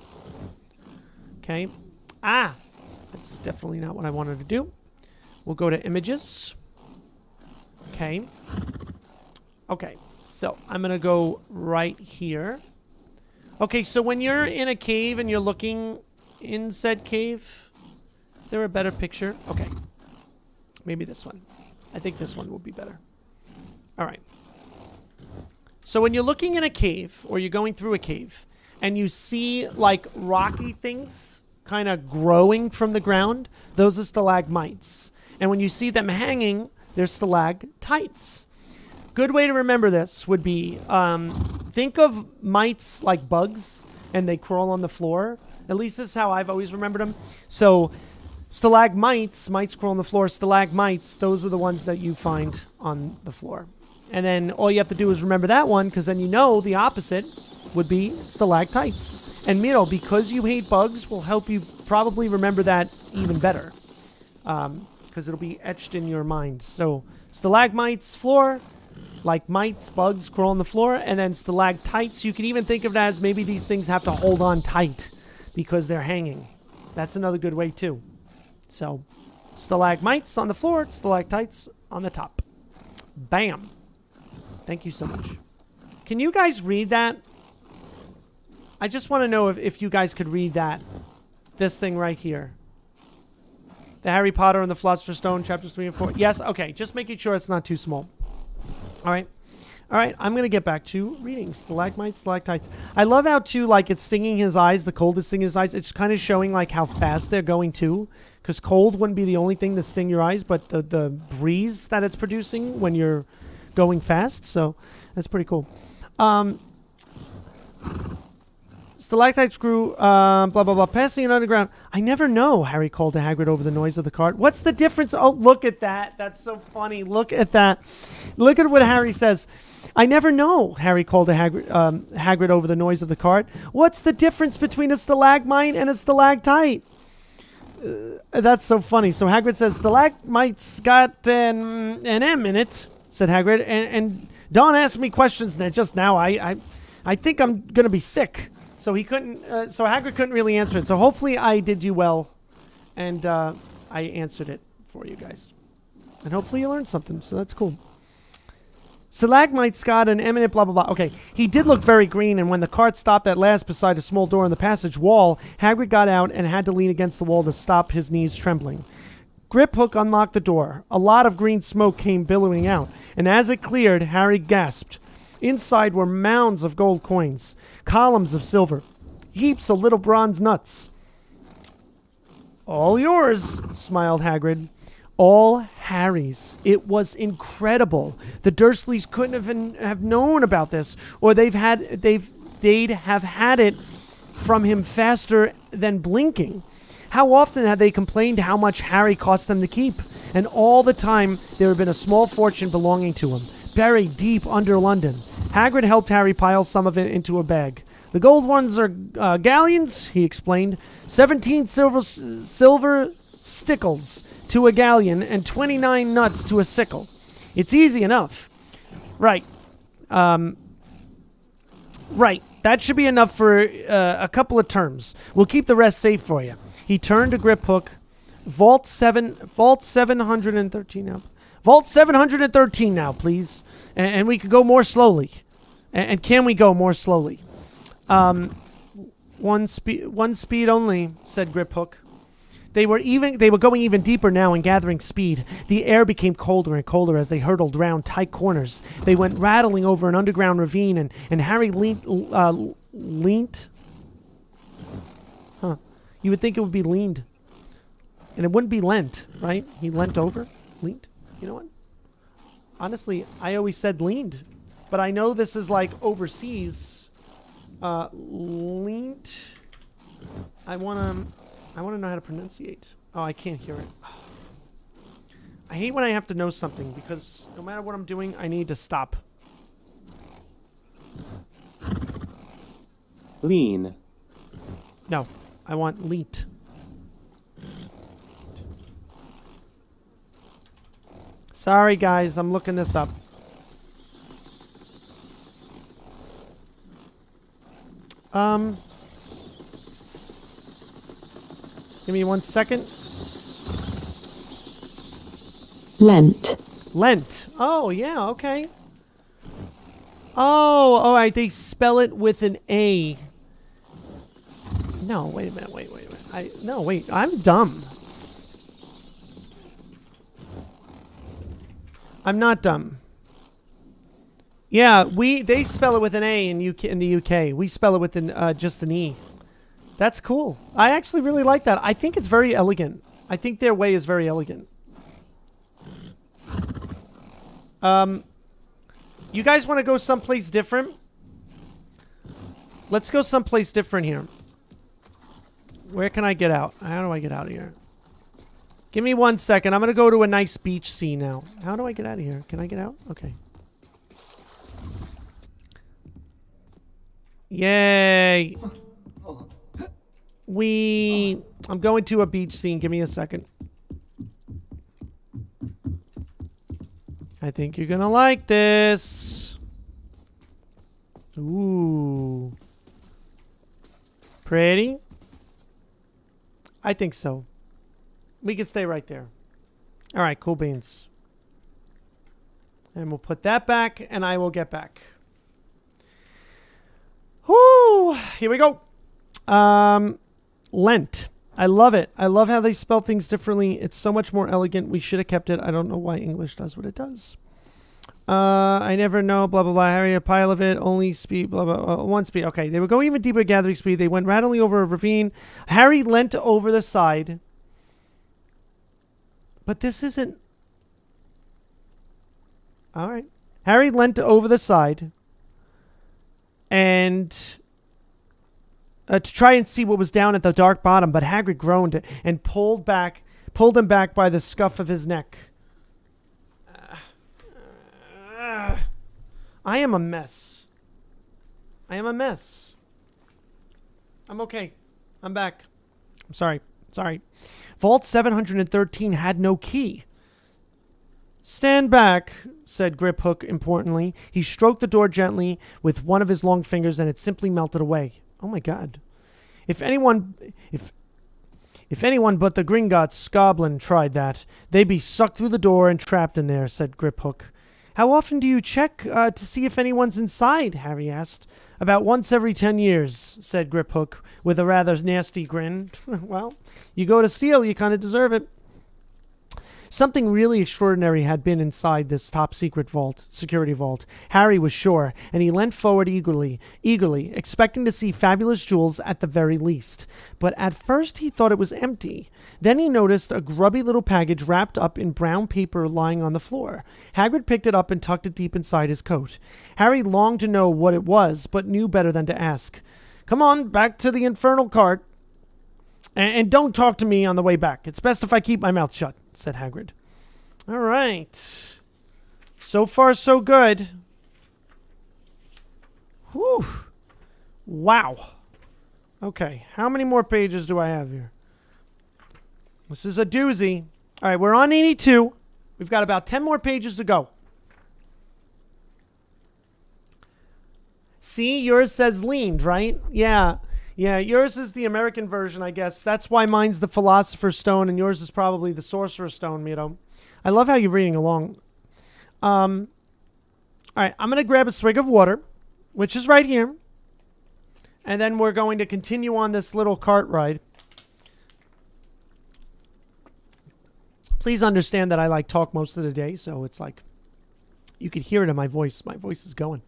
Okay. That's definitely not what I wanted to do. We'll go to images. Okay. Okay. So I'm going to go right here. Okay. So when you're in a cave and you're looking in said cave, is there a better picture? Okay. Maybe this one. I think this one will be better. All right. So when you're looking in a cave or you're going through a cave and you see like rocky things kind of growing from the ground, those are stalagmites. And when you see them hanging, they're stalactites. Good way to remember this would be think of mites like bugs, and they crawl on the floor. At least this is how I've always remembered them. So stalagmites, mites crawl on the floor. Stalagmites, those are the ones that you find on the floor. And then all you have to do is remember that one, because then you know the opposite would be stalactites. And Miro, because you hate bugs, will help you probably remember that even better, because it'll be etched in your mind. So stalagmites, floor, like mites, bugs crawl on the floor, and then stalactites, you can even think of it as maybe these things have to hold on tight because they're hanging. That's another good way too. So stalagmites on the floor, stalactites on the top. Bam. Thank you so much. Can you guys read that? I just want to know if you guys could read that. This thing right here. The Harry Potter and the Philosopher's Stone, chapters 3 and 4. Yes, okay. Just making sure it's not too small. All right. All right, I'm going to get back to reading. Stalagmites, stalactites. I love how, too, like, it's stinging his eyes, the cold is stinging his eyes. It's kind of showing, like, how fast they're going, too. Because cold wouldn't be the only thing to sting your eyes, but the breeze that it's producing when you're going fast. So that's pretty cool. Stalactites grew, blah, blah, blah, passing it underground. I never know, Harry called to Hagrid over the noise of the cart. What's the difference? Oh, look at that. That's so funny. Look at that. Look at what Harry says. I never know, Harry called to Hagrid over the noise of the cart. What's the difference between a stalagmite and a stalactite? That's so funny. So Hagrid says, stalagmite's got an M in it, said Hagrid. And Don asked me questions just now. I think I'm going to be sick. So he couldn't. So Hagrid couldn't really answer it. So hopefully I did you well, and I answered it for you guys, and hopefully you learned something. So that's cool. Stalagmite's got an eminent blah blah blah. Okay, he did look very green, and when the cart stopped at last beside a small door in the passage wall, Hagrid got out and had to lean against the wall to stop his knees trembling. Griphook unlocked the door. A lot of green smoke came billowing out, and as it cleared, Harry gasped. Inside were mounds of gold coins, columns of silver, heaps of little bronze nuts. All yours, smiled Hagrid. All Harry's. It was incredible. The Dursleys couldn't have known about this, or they'd have had it from him faster than blinking. How often had they complained how much Harry cost them to keep? And all the time there had been a small fortune belonging to him, buried deep under London. Hagrid helped Harry pile some of it into a bag. The gold ones are galleons, he explained. 17 silver stickles to a galleon and 29 nuts to a sickle. It's easy enough. Right. Right. That should be enough for a couple of terms. We'll keep the rest safe for you. He turned to Griphook. Vault 713 now. Vault 713 now, please. And we could go more slowly. And can we go more slowly? One speed only, said Griphook. They were going even deeper now and gathering speed. The air became colder and colder as they hurtled round tight corners. They went rattling over an underground ravine, and Harry leant. Huh. You would think it would be leaned. And it wouldn't be lent, right? He leant over? Leaned? You know what? Honestly, I always said leaned. But I know this is like overseas. Leant. I want to know how to pronunciate. Oh, I can't hear it. I hate when I have to know something because no matter what I'm doing, I need to stop. Lean. No, I want leant. Sorry, guys. I'm looking this up. Give me 1 second. Lent. Lent. Oh, yeah, okay. Oh, all right. They spell it with an A. No, wait a minute. Wait a minute. I'm dumb. I'm not dumb. Yeah, they spell it with an A in the UK. We spell it with just an E. That's cool. I actually really like that. I think it's very elegant. I think their way is very elegant. You guys want to go someplace different? Let's go someplace different here. Where can I get out? How do I get out of here? Give me 1 second. I'm going to go to a nice beach scene now. How do I get out of here? Can I get out? Okay. Yay. I'm going to a beach scene. Give me a second. I think you're going to like this. Ooh. Pretty? I think so. We can stay right there. All right, cool beans. And we'll put that back, and I will get back. Whoo! Here we go. Lent. I love it. I love how they spell things differently. It's so much more elegant. We should have kept it. I don't know why English does what it does. I never know, blah, blah, blah. Harry, a pile of it, only speed, blah, blah, one speed. Okay, they were going even deeper gathering speed. They went rapidly over a ravine. Harry leant over the side. But this isn't... All right. Harry leant over the side. And... to try and see what was down at the dark bottom. But Hagrid groaned and pulled him back by the scuff of his neck. I am a mess. I am a mess. I'm okay. I'm back. I'm sorry. Sorry. Vault 713 had no key. Stand back, said Griphook importantly. He stroked the door gently with one of his long fingers and it simply melted away. Oh my god. If anyone but the Gringotts goblin tried that, they'd be sucked through the door and trapped in there, said Griphook. How often do you check to see if anyone's inside? Harry asked. About once every 10 years, said Griphook, with a rather nasty grin. Well, you go to steal, you kind of deserve it. Something really extraordinary had been inside this top-secret vault, security vault. Harry was sure, and he leant forward eagerly, expecting to see fabulous jewels at the very least. But at first he thought it was empty. Then he noticed a grubby little package wrapped up in brown paper lying on the floor. Hagrid picked it up and tucked it deep inside his coat. Harry longed to know what it was, but knew better than to ask. Come on, back to the infernal cart. And don't talk to me on the way back. It's best if I keep my mouth shut, said Hagrid. All right. So far, so good. Whew. Wow. Okay, how many more pages do I have here? This is a doozy. All right, we're on 82. We've got about 10 more pages to go. See, yours says leaned, right? Yeah. Yeah, yours is the American version, I guess. That's why mine's the Philosopher's Stone, and yours is probably the Sorcerer's Stone, Mito. I love how you're reading along. All right, I'm going to grab a swig of water, which is right here. And then we're going to continue on this little cart ride. Please understand that I talk most of the day, so it's like you could hear it in my voice. My voice is going.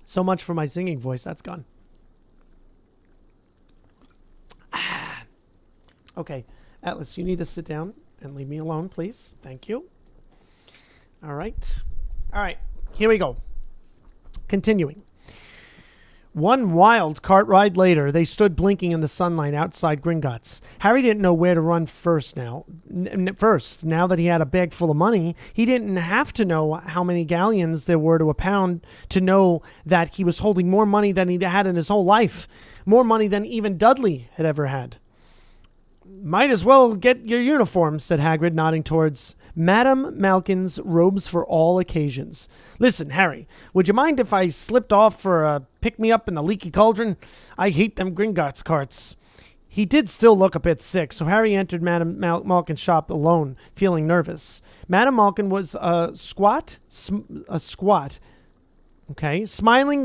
So much for my singing voice. That's gone. Okay, Atlas, you need to sit down and leave me alone, please. Thank you. All right. All right, here we go. Continuing. One wild cart ride later, they stood blinking in the sunlight outside Gringotts. Harry didn't know where to run first now. Now that he had a bag full of money, he didn't have to know how many galleons there were to a pound to know that he was holding more money than he'd had in his whole life. More money than even Dudley had ever had. Might as well get your uniform, said Hagrid, nodding towards Madame Malkin's robes for all occasions. Listen, Harry, would you mind if I slipped off for a pick-me-up in the Leaky Cauldron? I hate them Gringotts carts. He did still look a bit sick, so Harry entered Madame Malkin's shop alone, feeling nervous. Madame Malkin was a squat, smiling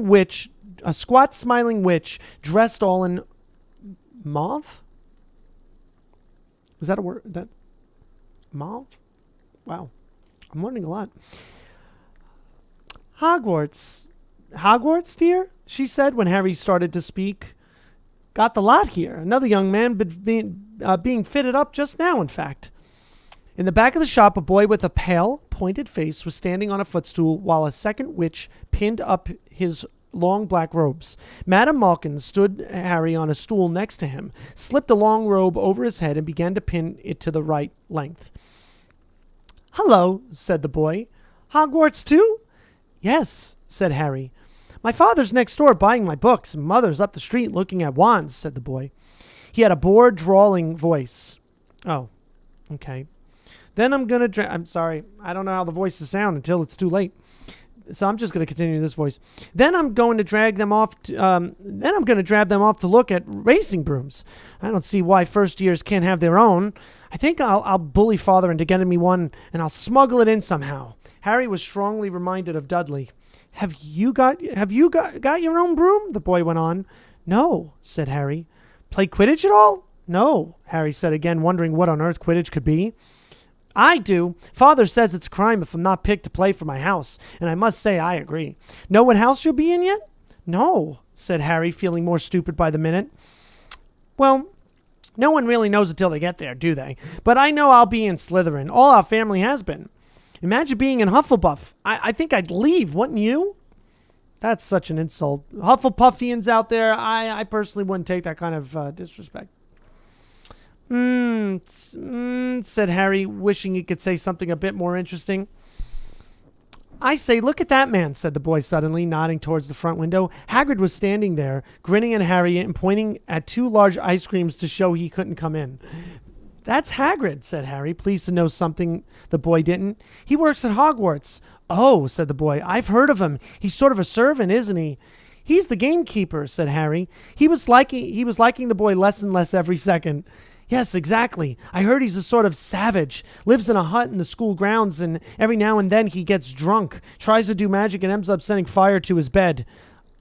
witch, a squat, smiling witch dressed all in mauve? Is that a word? That mauve? Wow. I'm learning a lot. Hogwarts, dear? She said when Harry started to speak. Got the lot here. Another young man being fitted up just now, in fact. In the back of the shop, a boy with a pale, pointed face was standing on a footstool while a second witch pinned up his long black robes. Madame Malkin stood Harry on a stool next to him, slipped a long robe over his head, and began to pin it to the right length. "Hello," said the boy. "Hogwarts too?" "Yes," said Harry. "My father's next door buying my books, and mother's up the street looking at wands," said the boy. He had a bored, drawling voice. "Oh, okay. Then I'm going to... I'm sorry. I don't know how the voices sound until it's too late. So I'm just going to continue this voice. Then I'm going to drag them off. Then I'm going to drag them off to look at racing brooms. I don't see why first years can't have their own. I think I'll bully father into getting me one, and I'll smuggle it in somehow." Harry was strongly reminded of Dudley. Have you got your own broom?" the boy went on. "No," said Harry. "Play Quidditch at all?" "No," Harry said again, wondering what on earth Quidditch could be. "I do. Father says it's a crime if I'm not picked to play for my house, and I must say I agree. Know what house you'll be in yet?" "No," said Harry, feeling more stupid by the minute. "Well, no one really knows until they get there, do they? But I know I'll be in Slytherin. All our family has been. Imagine being in Hufflepuff. I think I'd leave, wouldn't you?" That's such an insult. Hufflepuffians out there, I personally wouldn't take that kind of disrespect. Said Harry, wishing he could say something a bit more interesting. "I say, look at that man," said the boy suddenly, nodding towards the front window. Hagrid was standing there, grinning at Harry and pointing at 2 large ice creams to show he couldn't come in. "That's Hagrid," said Harry, pleased to know something the boy didn't. "He works at Hogwarts." "Oh," said the boy, "I've heard of him. He's sort of a servant, isn't he?" "He's the gamekeeper," said Harry. He was liking the boy less and less every second. "Yes, exactly. I heard he's a sort of savage. Lives in a hut in the school grounds, and every now and then he gets drunk, tries to do magic, and ends up setting fire to his bed."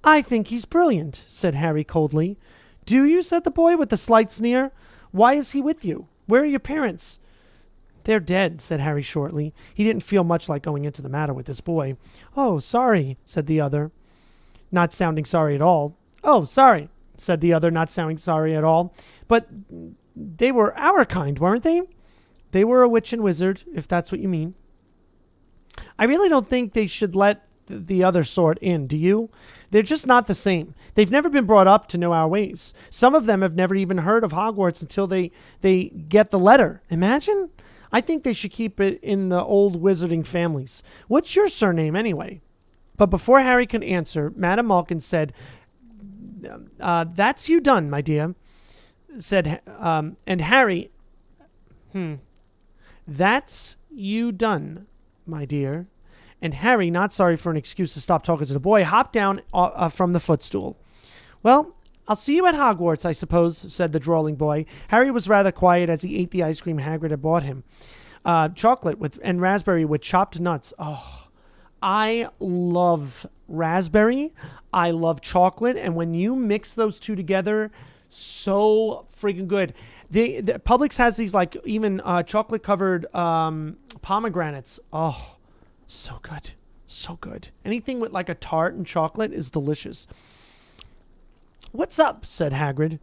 "I think he's brilliant," said Harry coldly. "Do you?" said the boy with a slight sneer. "Why is he with you? Where are your parents?" "They're dead," said Harry shortly. He didn't feel much like going into the matter with this boy. "Oh, sorry," said the other, not sounding sorry at all. "Oh, sorry," said the other, not sounding sorry at all. "But they were our kind, weren't they?" "They were a witch and wizard, if that's what you mean." "I really don't think they should let the other sort in, do you? They're just not the same. They've never been brought up to know our ways. Some of them have never even heard of Hogwarts until they get the letter. Imagine? I think they should keep it in the old wizarding families. What's your surname, anyway?" But before Harry could answer, Madame Malkin said, "That's you done, my dear," said, and Harry, "That's you done, my dear." And Harry, not sorry for an excuse to stop talking to the boy, hopped down from the footstool. "Well, I'll see you at Hogwarts, I suppose," said the drawling boy. Harry was rather quiet as he ate the ice cream Hagrid had bought him. Chocolate and raspberry with chopped nuts. Oh, I love raspberry. I love chocolate. And when you mix those two together, so freaking good. The Publix has these like even chocolate covered pomegranates. Oh, so good. So good. Anything with like a tart and chocolate is delicious. "What's up?" said Hagrid.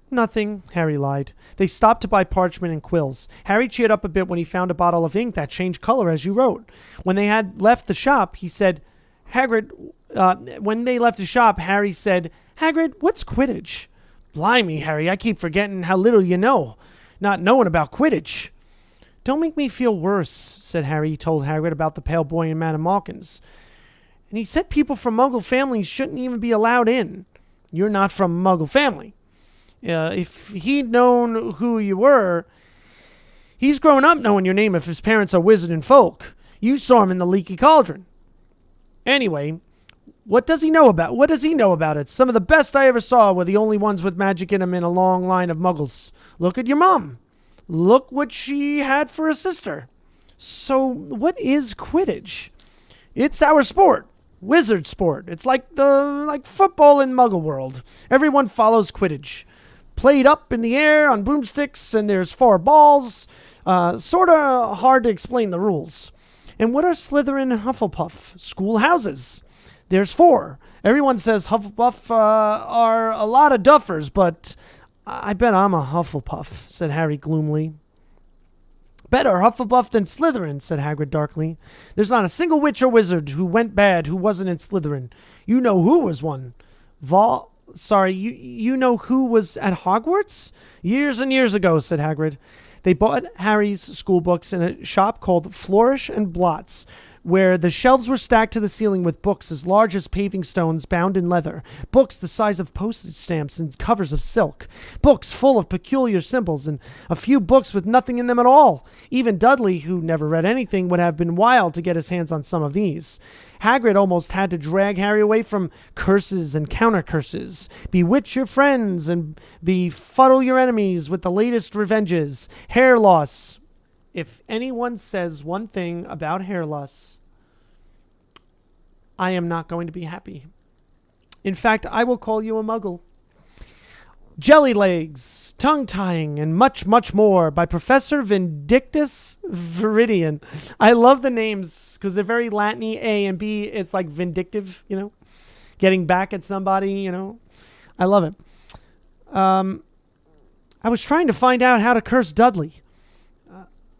"Nothing," Harry lied. They stopped to buy parchment and quills. Harry cheered up a bit when he found a bottle of ink that changed color as you wrote. When they had left the shop, he said, when they left the shop, Harry said, "Hagrid, what's Quidditch?" "Blimey, Harry, I keep forgetting how little you know. Not knowing about Quidditch." "Don't make me feel worse," said Harry. He told Hagrid about the pale boy and Madame Malkin's. "And he said people from Muggle families shouldn't even be allowed in." "You're not from a Muggle family." "If he'd known who you were, he's grown up knowing your name if his parents are wizard and folk. You saw him in the Leaky Cauldron. Anyway, what does he know about it? Some of the best I ever saw were the only ones with magic in them in a long line of Muggles. Look at your mom. Look what she had for a sister." "So, what is Quidditch?" "It's our sport. Wizard sport. It's like football in Muggle world. Everyone follows Quidditch. Played up in the air on broomsticks, and there's 4 balls. Sort of hard to explain the rules." "And what are Slytherin and Hufflepuff?" "Schoolhouses. There's 4. Everyone says Hufflepuff are a lot of duffers, but I bet I'm a Hufflepuff," said Harry gloomily. Better Hufflepuff than Slytherin, said Hagrid darkly. There's not a single witch or wizard who went bad who wasn't in Slytherin. You know who was one. You know who was at Hogwarts? Years and years ago, said Hagrid. They bought Harry's school books in a shop called Flourish and Blots, where the shelves were stacked to the ceiling with books as large as paving stones bound in leather, books the size of postage stamps and covers of silk, books full of peculiar symbols, and a few books with nothing in them at all. Even Dudley, who never read anything, would have been wild to get his hands on some of these. Hagrid almost had to drag Harry away from curses and counter-curses, bewitch your friends, and befuddle your enemies with the latest revenges, hair loss. If anyone says one thing about hair loss, I am not going to be happy. In fact, I will call you a muggle. Jelly Legs, Tongue Tying, and much, much more by Professor Vindictus Viridian. I love the names because they're very Latin-y, A, and B, it's like vindictive, getting back at somebody, I love it. I was trying to find out how to curse Dudley.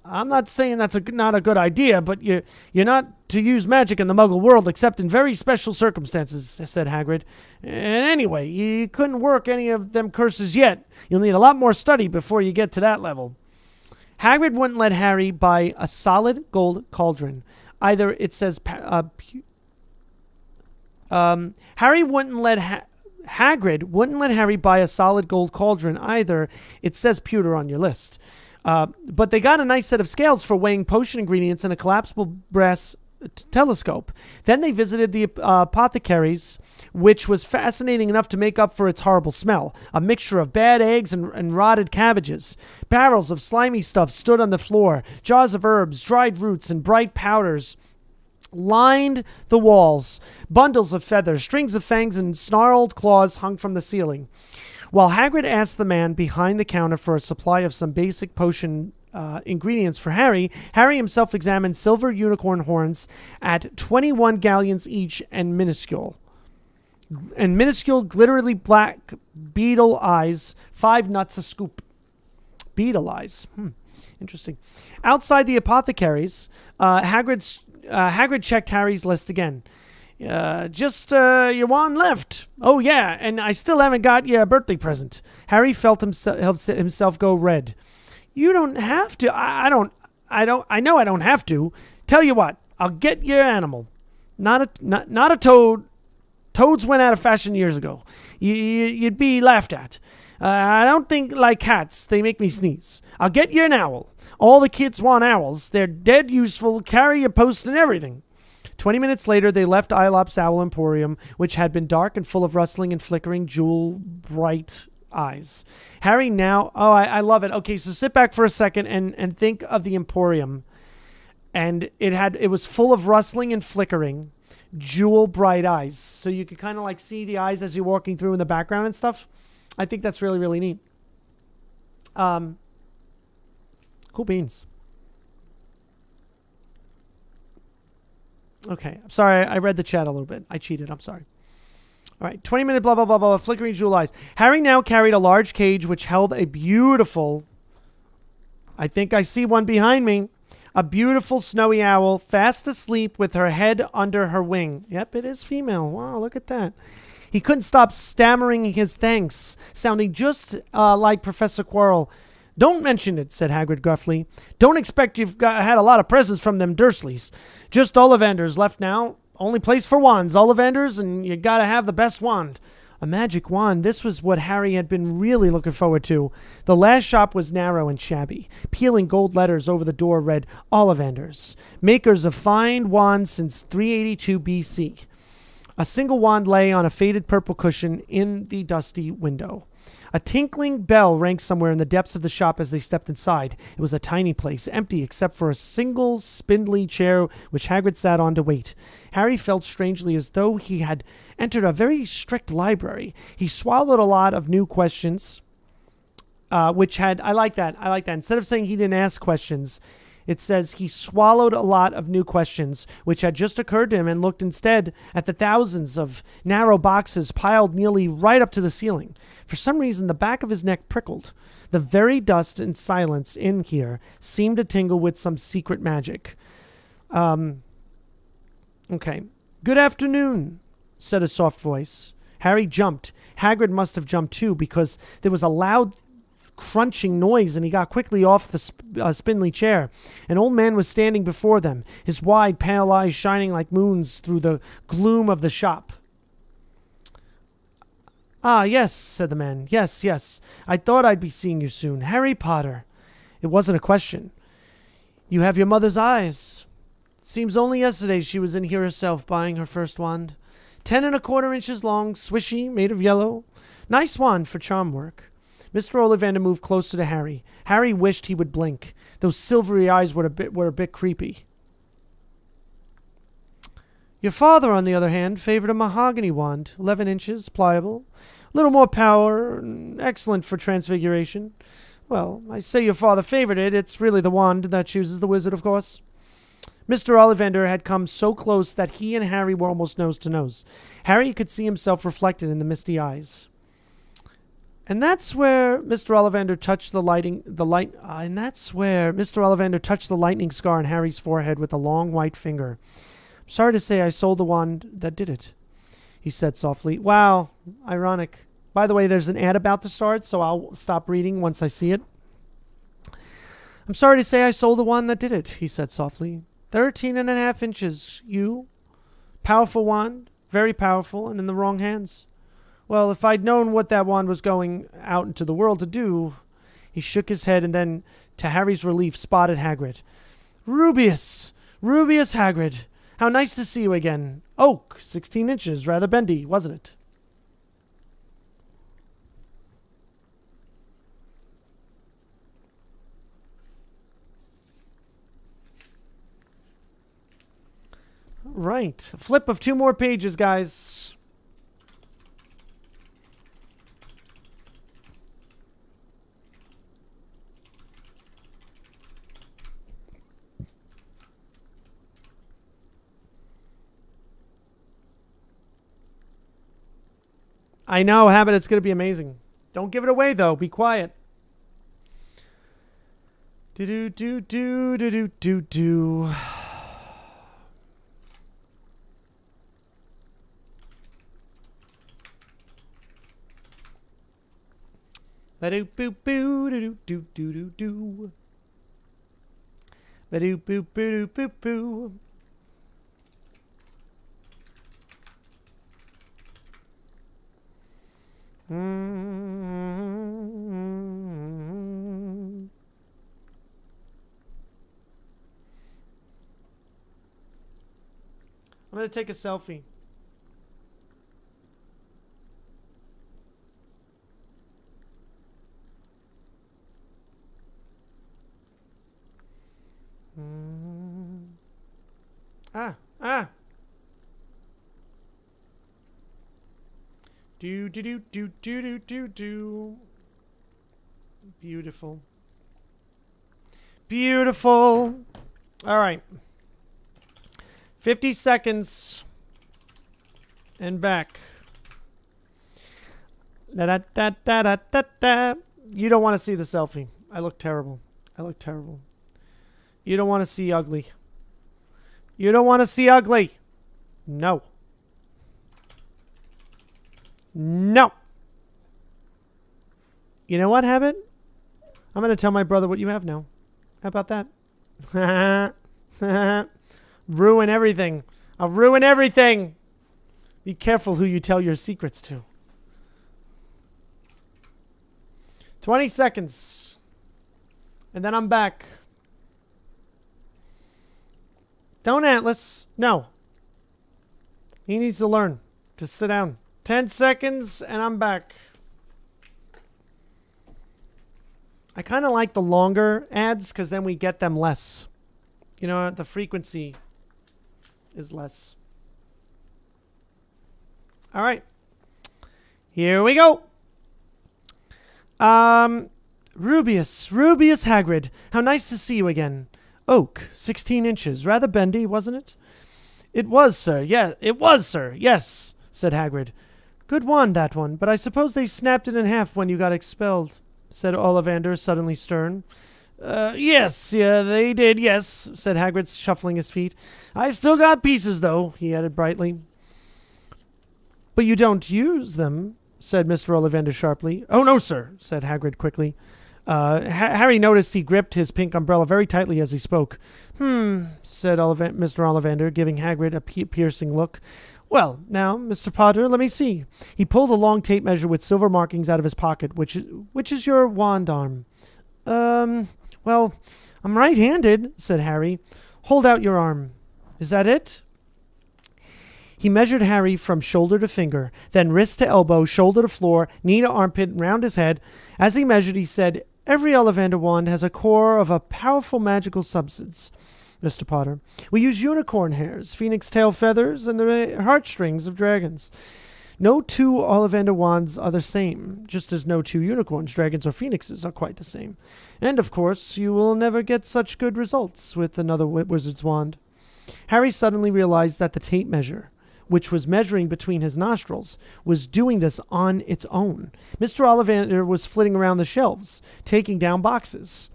I'm not saying that's not a good idea, but you're not to use magic in the Muggle world except in very special circumstances, said Hagrid. And anyway, you couldn't work any of them curses yet. You'll need a lot more study before you get to that level. Hagrid wouldn't let Harry buy a solid gold cauldron. Harry wouldn't let Hagrid wouldn't let Harry buy a solid gold cauldron either. It says pewter on your list. But they got a nice set of scales for weighing potion ingredients and a collapsible brass telescope. Then they visited the apothecary's, which was fascinating enough to make up for its horrible smell. A mixture of bad eggs and rotted cabbages. Barrels of slimy stuff stood on the floor. Jars of herbs, dried roots, and bright powders lined the walls. Bundles of feathers, strings of fangs, and snarled claws hung from the ceiling. While Hagrid asked the man behind the counter for a supply of some basic potion ingredients for Harry, Harry himself examined silver unicorn horns at 21 galleons each and minuscule, glitteringly black beetle eyes, 5 nuts a scoop. Beetle eyes. Interesting. Outside the apothecary's, Hagrid checked Harry's list again. Just your wand left. Oh, yeah, and I still haven't got you a birthday present. Harry felt himself go red. You don't have to. I know I don't have to. Tell you what, I'll get your animal. Not a toad. Toads went out of fashion years ago. You'd be laughed at. I don't think like cats. They make me sneeze. I'll get you an owl. All the kids want owls. They're dead useful, carry a post and everything. 20 minutes later, they left Aelop's Owl Emporium, which had been dark and full of rustling and flickering jewel-bright eyes. Harry now... Oh, I love it. Okay, so sit back for a second and think of the Emporium. And it was full of rustling and flickering, jewel-bright eyes. So you could kind of like see the eyes as you're walking through in the background and stuff. I think that's really, really neat. Cool beans. Okay, I'm sorry. I read the chat a little bit. I cheated. I'm sorry. All right, 20-minute blah, blah, blah, blah, flickering jewel eyes. Harry now carried a large cage which held a beautiful... I think I see one behind me. A beautiful snowy owl, fast asleep with her head under her wing. Yep, it is female. Wow, look at that. He couldn't stop stammering his thanks, sounding just like Professor Quirrell. Don't mention it, said Hagrid gruffly. Don't expect you've had a lot of presents from them Dursleys. Just Ollivanders left now. Only place for wands, Ollivanders, and you gotta have the best wand. A magic wand. This was what Harry had been really looking forward to. The last shop was narrow and shabby. Peeling gold letters over the door read, Ollivanders, makers of fine wands since 382 BC. A single wand lay on a faded purple cushion in the dusty window. A tinkling bell rang somewhere in the depths of the shop as they stepped inside. It was a tiny place, empty except for a single spindly chair which Hagrid sat on to wait. Harry felt strangely as though he had entered a very strict library. He swallowed a lot of new questions, I like that. Instead of saying he didn't ask questions, It says he swallowed a lot of new questions, which had just occurred to him, and looked instead at the thousands of narrow boxes piled nearly right up to the ceiling. For some reason, the back of his neck prickled. The very dust and silence in here seemed to tingle with some secret magic. Okay. Good afternoon, said a soft voice. Harry jumped. Hagrid must have jumped too, because there was a loud crunching noise, and he got quickly off the spindly chair. An old man was standing before them, his wide, pale eyes shining like moons through the gloom of the shop. Ah, yes, said the man. Yes, yes. I thought I'd be seeing you soon. Harry Potter. It wasn't a question. You have your mother's eyes. Seems only yesterday she was in here herself buying her first wand. 10 1/4 inches long, swishy, made of yellow. Nice wand for charm work. Mr. Ollivander moved closer to Harry. Harry wished he would blink. Those silvery eyes were a bit creepy. Your father, on the other hand, favored a mahogany wand, 11 inches, pliable, a little more power, excellent for transfiguration. Well, I say your father favored it. It's really the wand that chooses the wizard, of course. Mr. Ollivander had come so close that he and Harry were almost nose to nose. Harry could see himself reflected in the misty eyes. And that's where Mr. Ollivander touched the lightning scar on Harry's forehead with a long white finger. I'm sorry to say I sold the wand that did it, he said softly. Wow, ironic. By the way, there's an ad about to start, so I'll stop reading once I see it. I'm sorry to say I sold the wand that did it, he said softly. 13 1/2 inches. You? Powerful wand, very powerful, and in the wrong hands. Well, if I'd known what that wand was going out into the world to do... He shook his head and then, to Harry's relief, spotted Hagrid. Rubeus! Rubeus Hagrid! How nice to see you again. Oak, 16 inches, rather bendy, wasn't it? Right. A flip of 2 more pages, guys. I know, Habit, it's going to be amazing. Don't give it away, though. Be quiet. Do-do-do-do-do-do-do-do. Ba-do-boo-boo-do-do-do-do-do. Ba-do-boo-boo-do-boo-boo. I'm going to take a selfie. Do. Beautiful. Beautiful. All right. 50 seconds. And back. Da-da-da-da-da-da. You don't want to see the selfie. I look terrible. You don't want to see ugly. No. No. You know what, Habit? I'm going to tell my brother what you have now. How about that? Ruin everything. I'll ruin everything. Be careful who you tell your secrets to. 20 seconds. And then I'm back. Don't Atlas. No. He needs to learn. Just sit down. 10 seconds and I'm back. I kind of like the longer ads because then we get them less. You know, the frequency is less. All right. Here we go. Rubeus Hagrid. How nice to see you again. Oak, 16 inches. Rather bendy, wasn't it? It was, sir. Yeah, it was, sir. Yes, said Hagrid. Good wand, that one, but I suppose they snapped it in half when you got expelled, said Ollivander, suddenly stern. Yes, yeah, they did, yes, said Hagrid, shuffling his feet. I've still got pieces, though, he added brightly. But you don't use them, said Mr. Ollivander sharply. Oh, no, sir, said Hagrid quickly. Harry noticed he gripped his pink umbrella very tightly as he spoke. Said Mr. Ollivander, giving Hagrid a piercing look. Well, now, Mr. Potter, let me see. He pulled a long tape measure with silver markings out of his pocket. Which is your wand arm? Well, I'm right-handed, said Harry. Hold out your arm. Is that it? He measured Harry from shoulder to finger, then wrist to elbow, shoulder to floor, knee to armpit, and round his head. As he measured, he said, Every Ollivander wand has a core of a powerful magical substance, Mr. Potter. We use unicorn hairs, phoenix tail feathers, and the heartstrings of dragons. No two Ollivander wands are the same, just as no two unicorns, dragons, or phoenixes are quite the same. And, of course, you will never get such good results with another wizard's wand. Harry suddenly realized that the tape measure, which was measuring between his nostrils, was doing this on its own. Mr. Ollivander was flitting around the shelves, taking down boxes.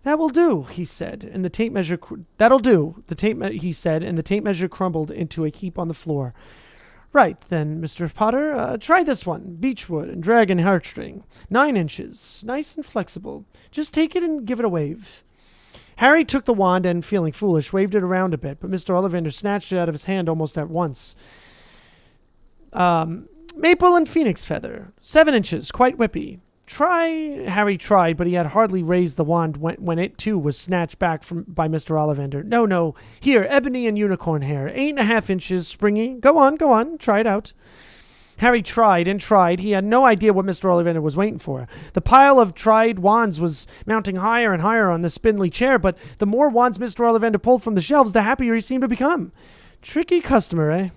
That will do, he said, and the tape measure... That'll do, he said, and the tape measure crumbled into a heap on the floor. Right, then, Mr. Potter, try this one. Beechwood and dragon heartstring. 9 inches. Nice and flexible. Just take it and give it a wave. Harry took the wand and, feeling foolish, waved it around a bit, but Mr. Ollivander snatched it out of his hand almost at once. Maple and phoenix feather. 7 inches. Quite whippy. Harry tried, but he had hardly raised the wand when it, too, was snatched back by Mr. Ollivander. No. Here, ebony and unicorn hair. 8.5 inches, springy. Go on. Try it out. Harry tried and tried. He had no idea what Mr. Ollivander was waiting for. The pile of tried wands was mounting higher and higher on the spindly chair, but the more wands Mr. Ollivander pulled from the shelves, the happier he seemed to become. Tricky customer, eh?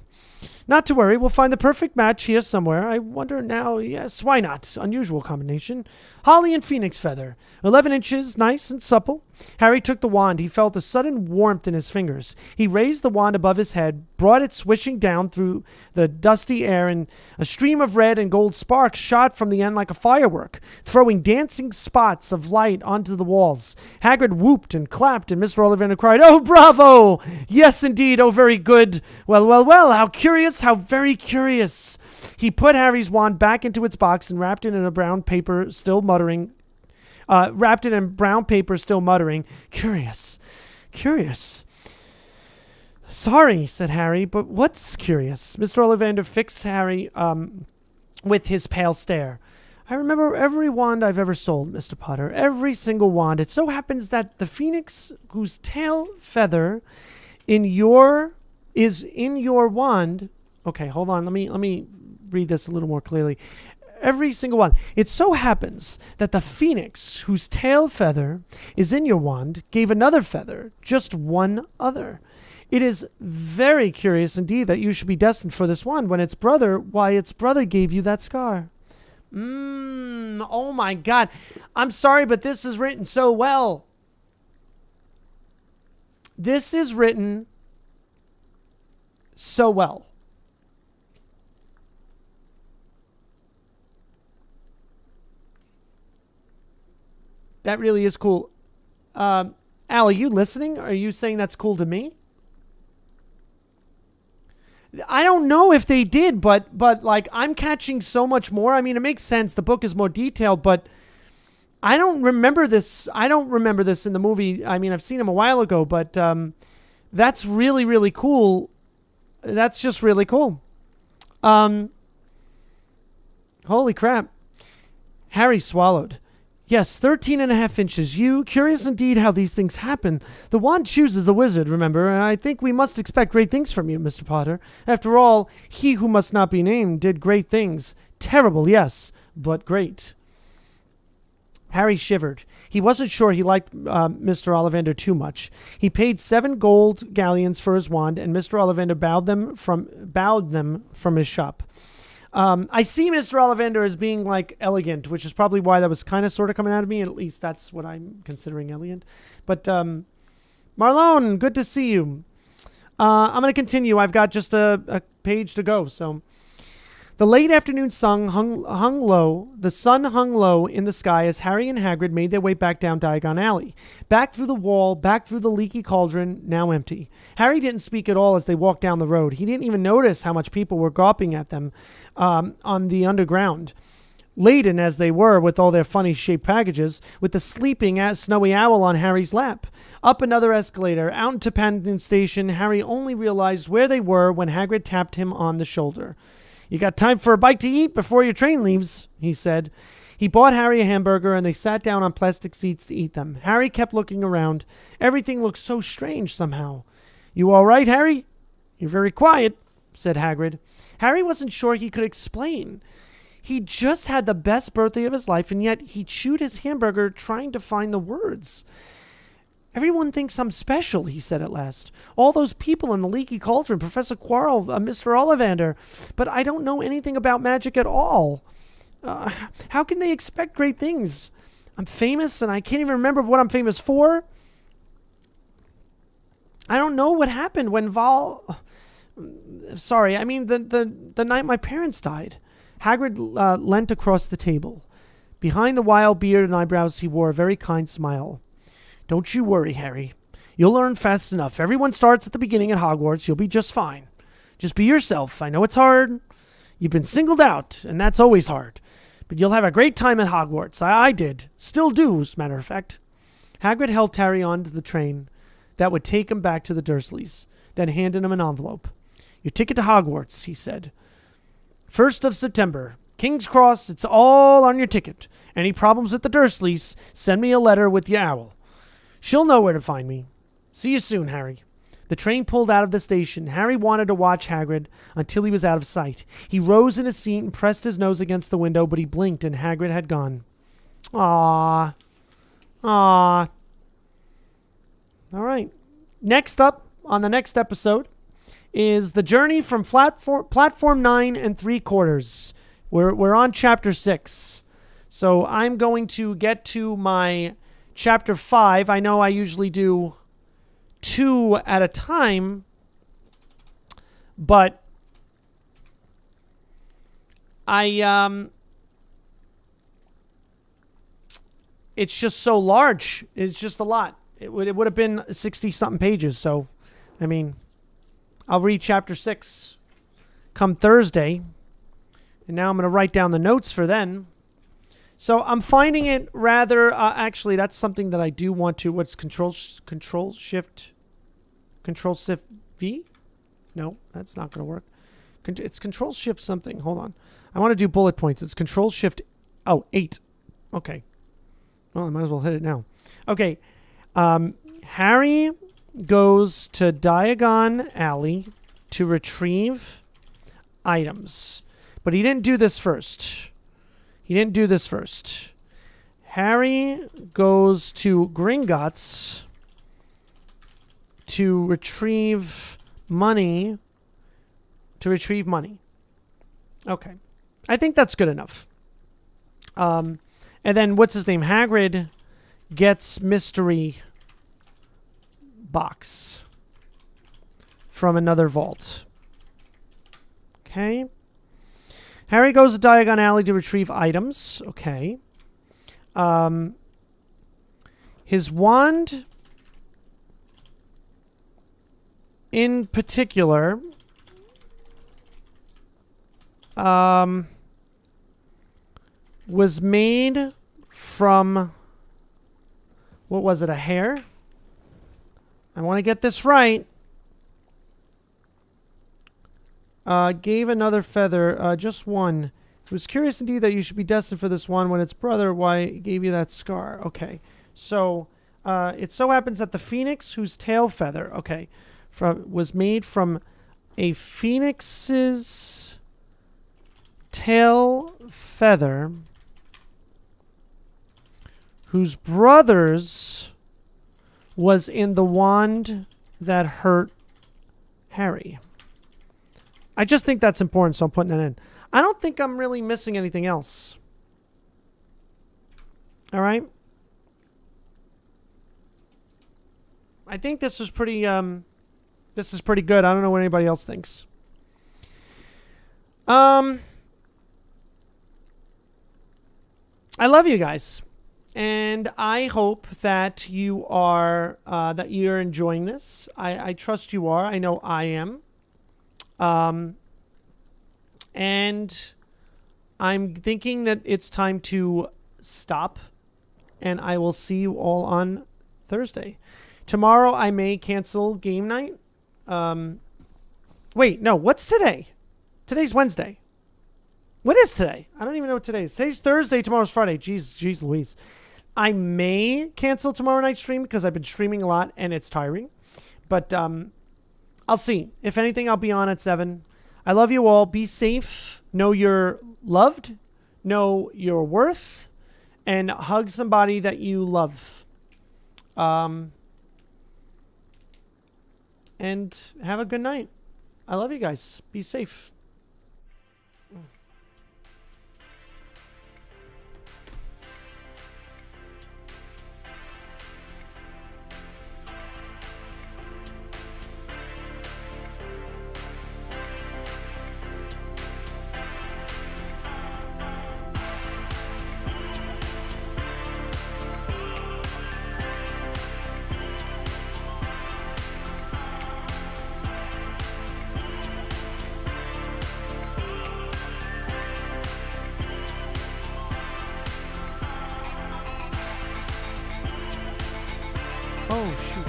Not to worry, we'll find the perfect match here somewhere. I wonder now, yes, why not? Unusual combination. Holly and phoenix feather. 11 inches, nice and supple. Harry took the wand. He felt a sudden warmth in his fingers. He raised the wand above his head, brought it swishing down through the dusty air, and a stream of red and gold sparks shot from the end like a firework, throwing dancing spots of light onto the walls. Hagrid whooped and clapped, and Mr. Ollivander cried, Oh, bravo! Yes, indeed, oh, very good. Well, how curious, how very curious. He put Harry's wand back into its box and wrapped it in brown paper, still muttering, Curious. Sorry, said Harry, but what's curious? Mr. Ollivander fixed Harry with his pale stare. I remember every wand I've ever sold, Mr. Potter. Every single wand. It so happens that the phoenix whose tail feather is in your wand. Okay, hold on. Let me read this a little more clearly. Every single one. It so happens that the phoenix whose tail feather is in your wand gave another feather, just one other. It is very curious indeed that you should be destined for this wand when its brother gave you that scar. Oh my God. I'm sorry, but this is written so well. This is written so well. That really is cool. Al, are you listening? Are you saying that's cool to me? I don't know if they did, but like I'm catching so much more. I mean, it makes sense. The book is more detailed, but I don't remember this. I don't remember this in the movie. I mean, I've seen him a while ago, but that's really, really cool. That's just really cool. Holy crap. Harry swallowed. Yes, 13.5 inches. Curious indeed how these things happen. The wand chooses the wizard, remember, and I think we must expect great things from you, Mr. Potter. After all, he who must not be named did great things. Terrible, yes, but great. Harry shivered. He wasn't sure he liked Mr. Ollivander too much. He paid 7 gold galleons for his wand, and Mr. Ollivander bowed them from his shop. I see Mr. Ollivander as being like elegant, which is probably why that was kind of sort of coming out of me. At least that's what I'm considering elegant. But Marlone, good to see you. I'm going to continue. I've got just a page to go. So, the late afternoon sun hung low. The sun hung low in the sky as Harry and Hagrid made their way back down Diagon Alley, back through the wall, back through the leaky cauldron, now empty. Harry didn't speak at all as they walked down the road. He didn't even notice how much people were gawping at them on the underground, laden as they were with all their funny-shaped packages, with the sleeping snowy owl on Harry's lap. Up another escalator, out into Paddington Station, Harry only realized where they were when Hagrid tapped him on the shoulder. "You got time for a bite to eat before your train leaves," he said. He bought Harry a hamburger, and they sat down on plastic seats to eat them. Harry kept looking around. Everything looked so strange somehow. "You all right, Harry?" "You're very quiet," said Hagrid. Harry wasn't sure he could explain. He just had the best birthday of his life, and yet he chewed his hamburger trying to find the words. "Everyone thinks I'm special," he said at last. "All those people in the leaky cauldron, Professor Quirrell, Mr. Ollivander. But I don't know anything about magic at all. How can they expect great things? I'm famous, and I can't even remember what I'm famous for. I don't know what happened when Sorry, I mean the night my parents died." Hagrid leant across the table. Behind the wild beard and eyebrows, he wore a very kind smile. "Don't you worry, Harry. You'll learn fast enough. Everyone starts at the beginning at Hogwarts. You'll be just fine. Just be yourself. I know it's hard. You've been singled out, and that's always hard. But you'll have a great time at Hogwarts. I did. Still do, as a matter of fact." Hagrid helped Harry onto the train that would take him back to the Dursleys, then handed him an envelope. "Your ticket to Hogwarts," he said. "1st of September. King's Cross. It's all on your ticket. Any problems with the Dursleys, send me a letter with the owl. She'll know where to find me. See you soon, Harry." The train pulled out of the station. Harry wanted to watch Hagrid until he was out of sight. He rose in his seat and pressed his nose against the window, but he blinked and Hagrid had gone. Aww. All right. Next up on the next episode is the journey from platform 9 3/4. We're on chapter 6. So I'm going to get to my chapter 5. I know I usually do 2 at a time, but it's just so large. It's just a lot. It would have been 60-something pages. So, I mean, I'll read chapter 6 come Thursday, and now I'm going to write down the notes for then. So I'm finding it rather, actually, that's something that I do want to. What's Control Shift V? No, that's not going to work. It's Control Shift something. Hold on. I want to do bullet points. It's Control Shift, 8. Okay. Well, I might as well hit it now. Okay. Harry goes to Diagon Alley to retrieve items. But he didn't do this first. Harry goes to Gringotts to retrieve money. Okay. I think that's good enough. And then, what's his name? Hagrid gets mystery box from another vault. Okay. Harry goes to Diagon Alley to retrieve items. Okay. His wand, in particular, was made from, what was it, a hair? I want to get this right. Gave another feather, just one. It was curious indeed that you should be destined for this one when its brother, why, gave you that scar. Okay. So, it so happens that the phoenix whose tail feather, was made from a phoenix's tail feather whose brother's was in the wand that hurt Harry. I just think that's important, so I'm putting it in. I don't think I'm really missing anything else. All right? I think this is pretty good. I don't know what anybody else thinks. I love you guys, and I hope that you're enjoying this. I trust you are. I know I am. And I'm thinking that it's time to stop, and I will see you all on Thursday. Tomorrow I may cancel game night. Wait, no, what's today? Today's Wednesday. What is today? I don't even know what today is. Today's Thursday, tomorrow's Friday. Jeez Louise. I may cancel tomorrow night's stream because I've been streaming a lot and it's tiring. But I'll see. If anything, I'll be on at 7. I love you all. Be safe. Know you're loved. Know your worth. And hug somebody that you love. And have a good night. I love you guys. Be safe. Oh, shoot.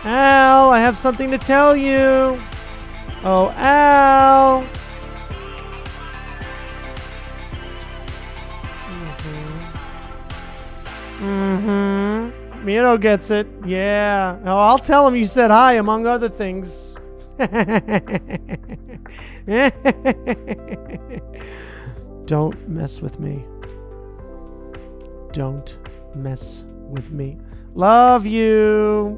Al, I have something to tell you. Oh, Al. Miro gets it. Yeah. Oh, I'll tell him you said hi, among other things. Don't mess with me. Don't mess with me. Love you.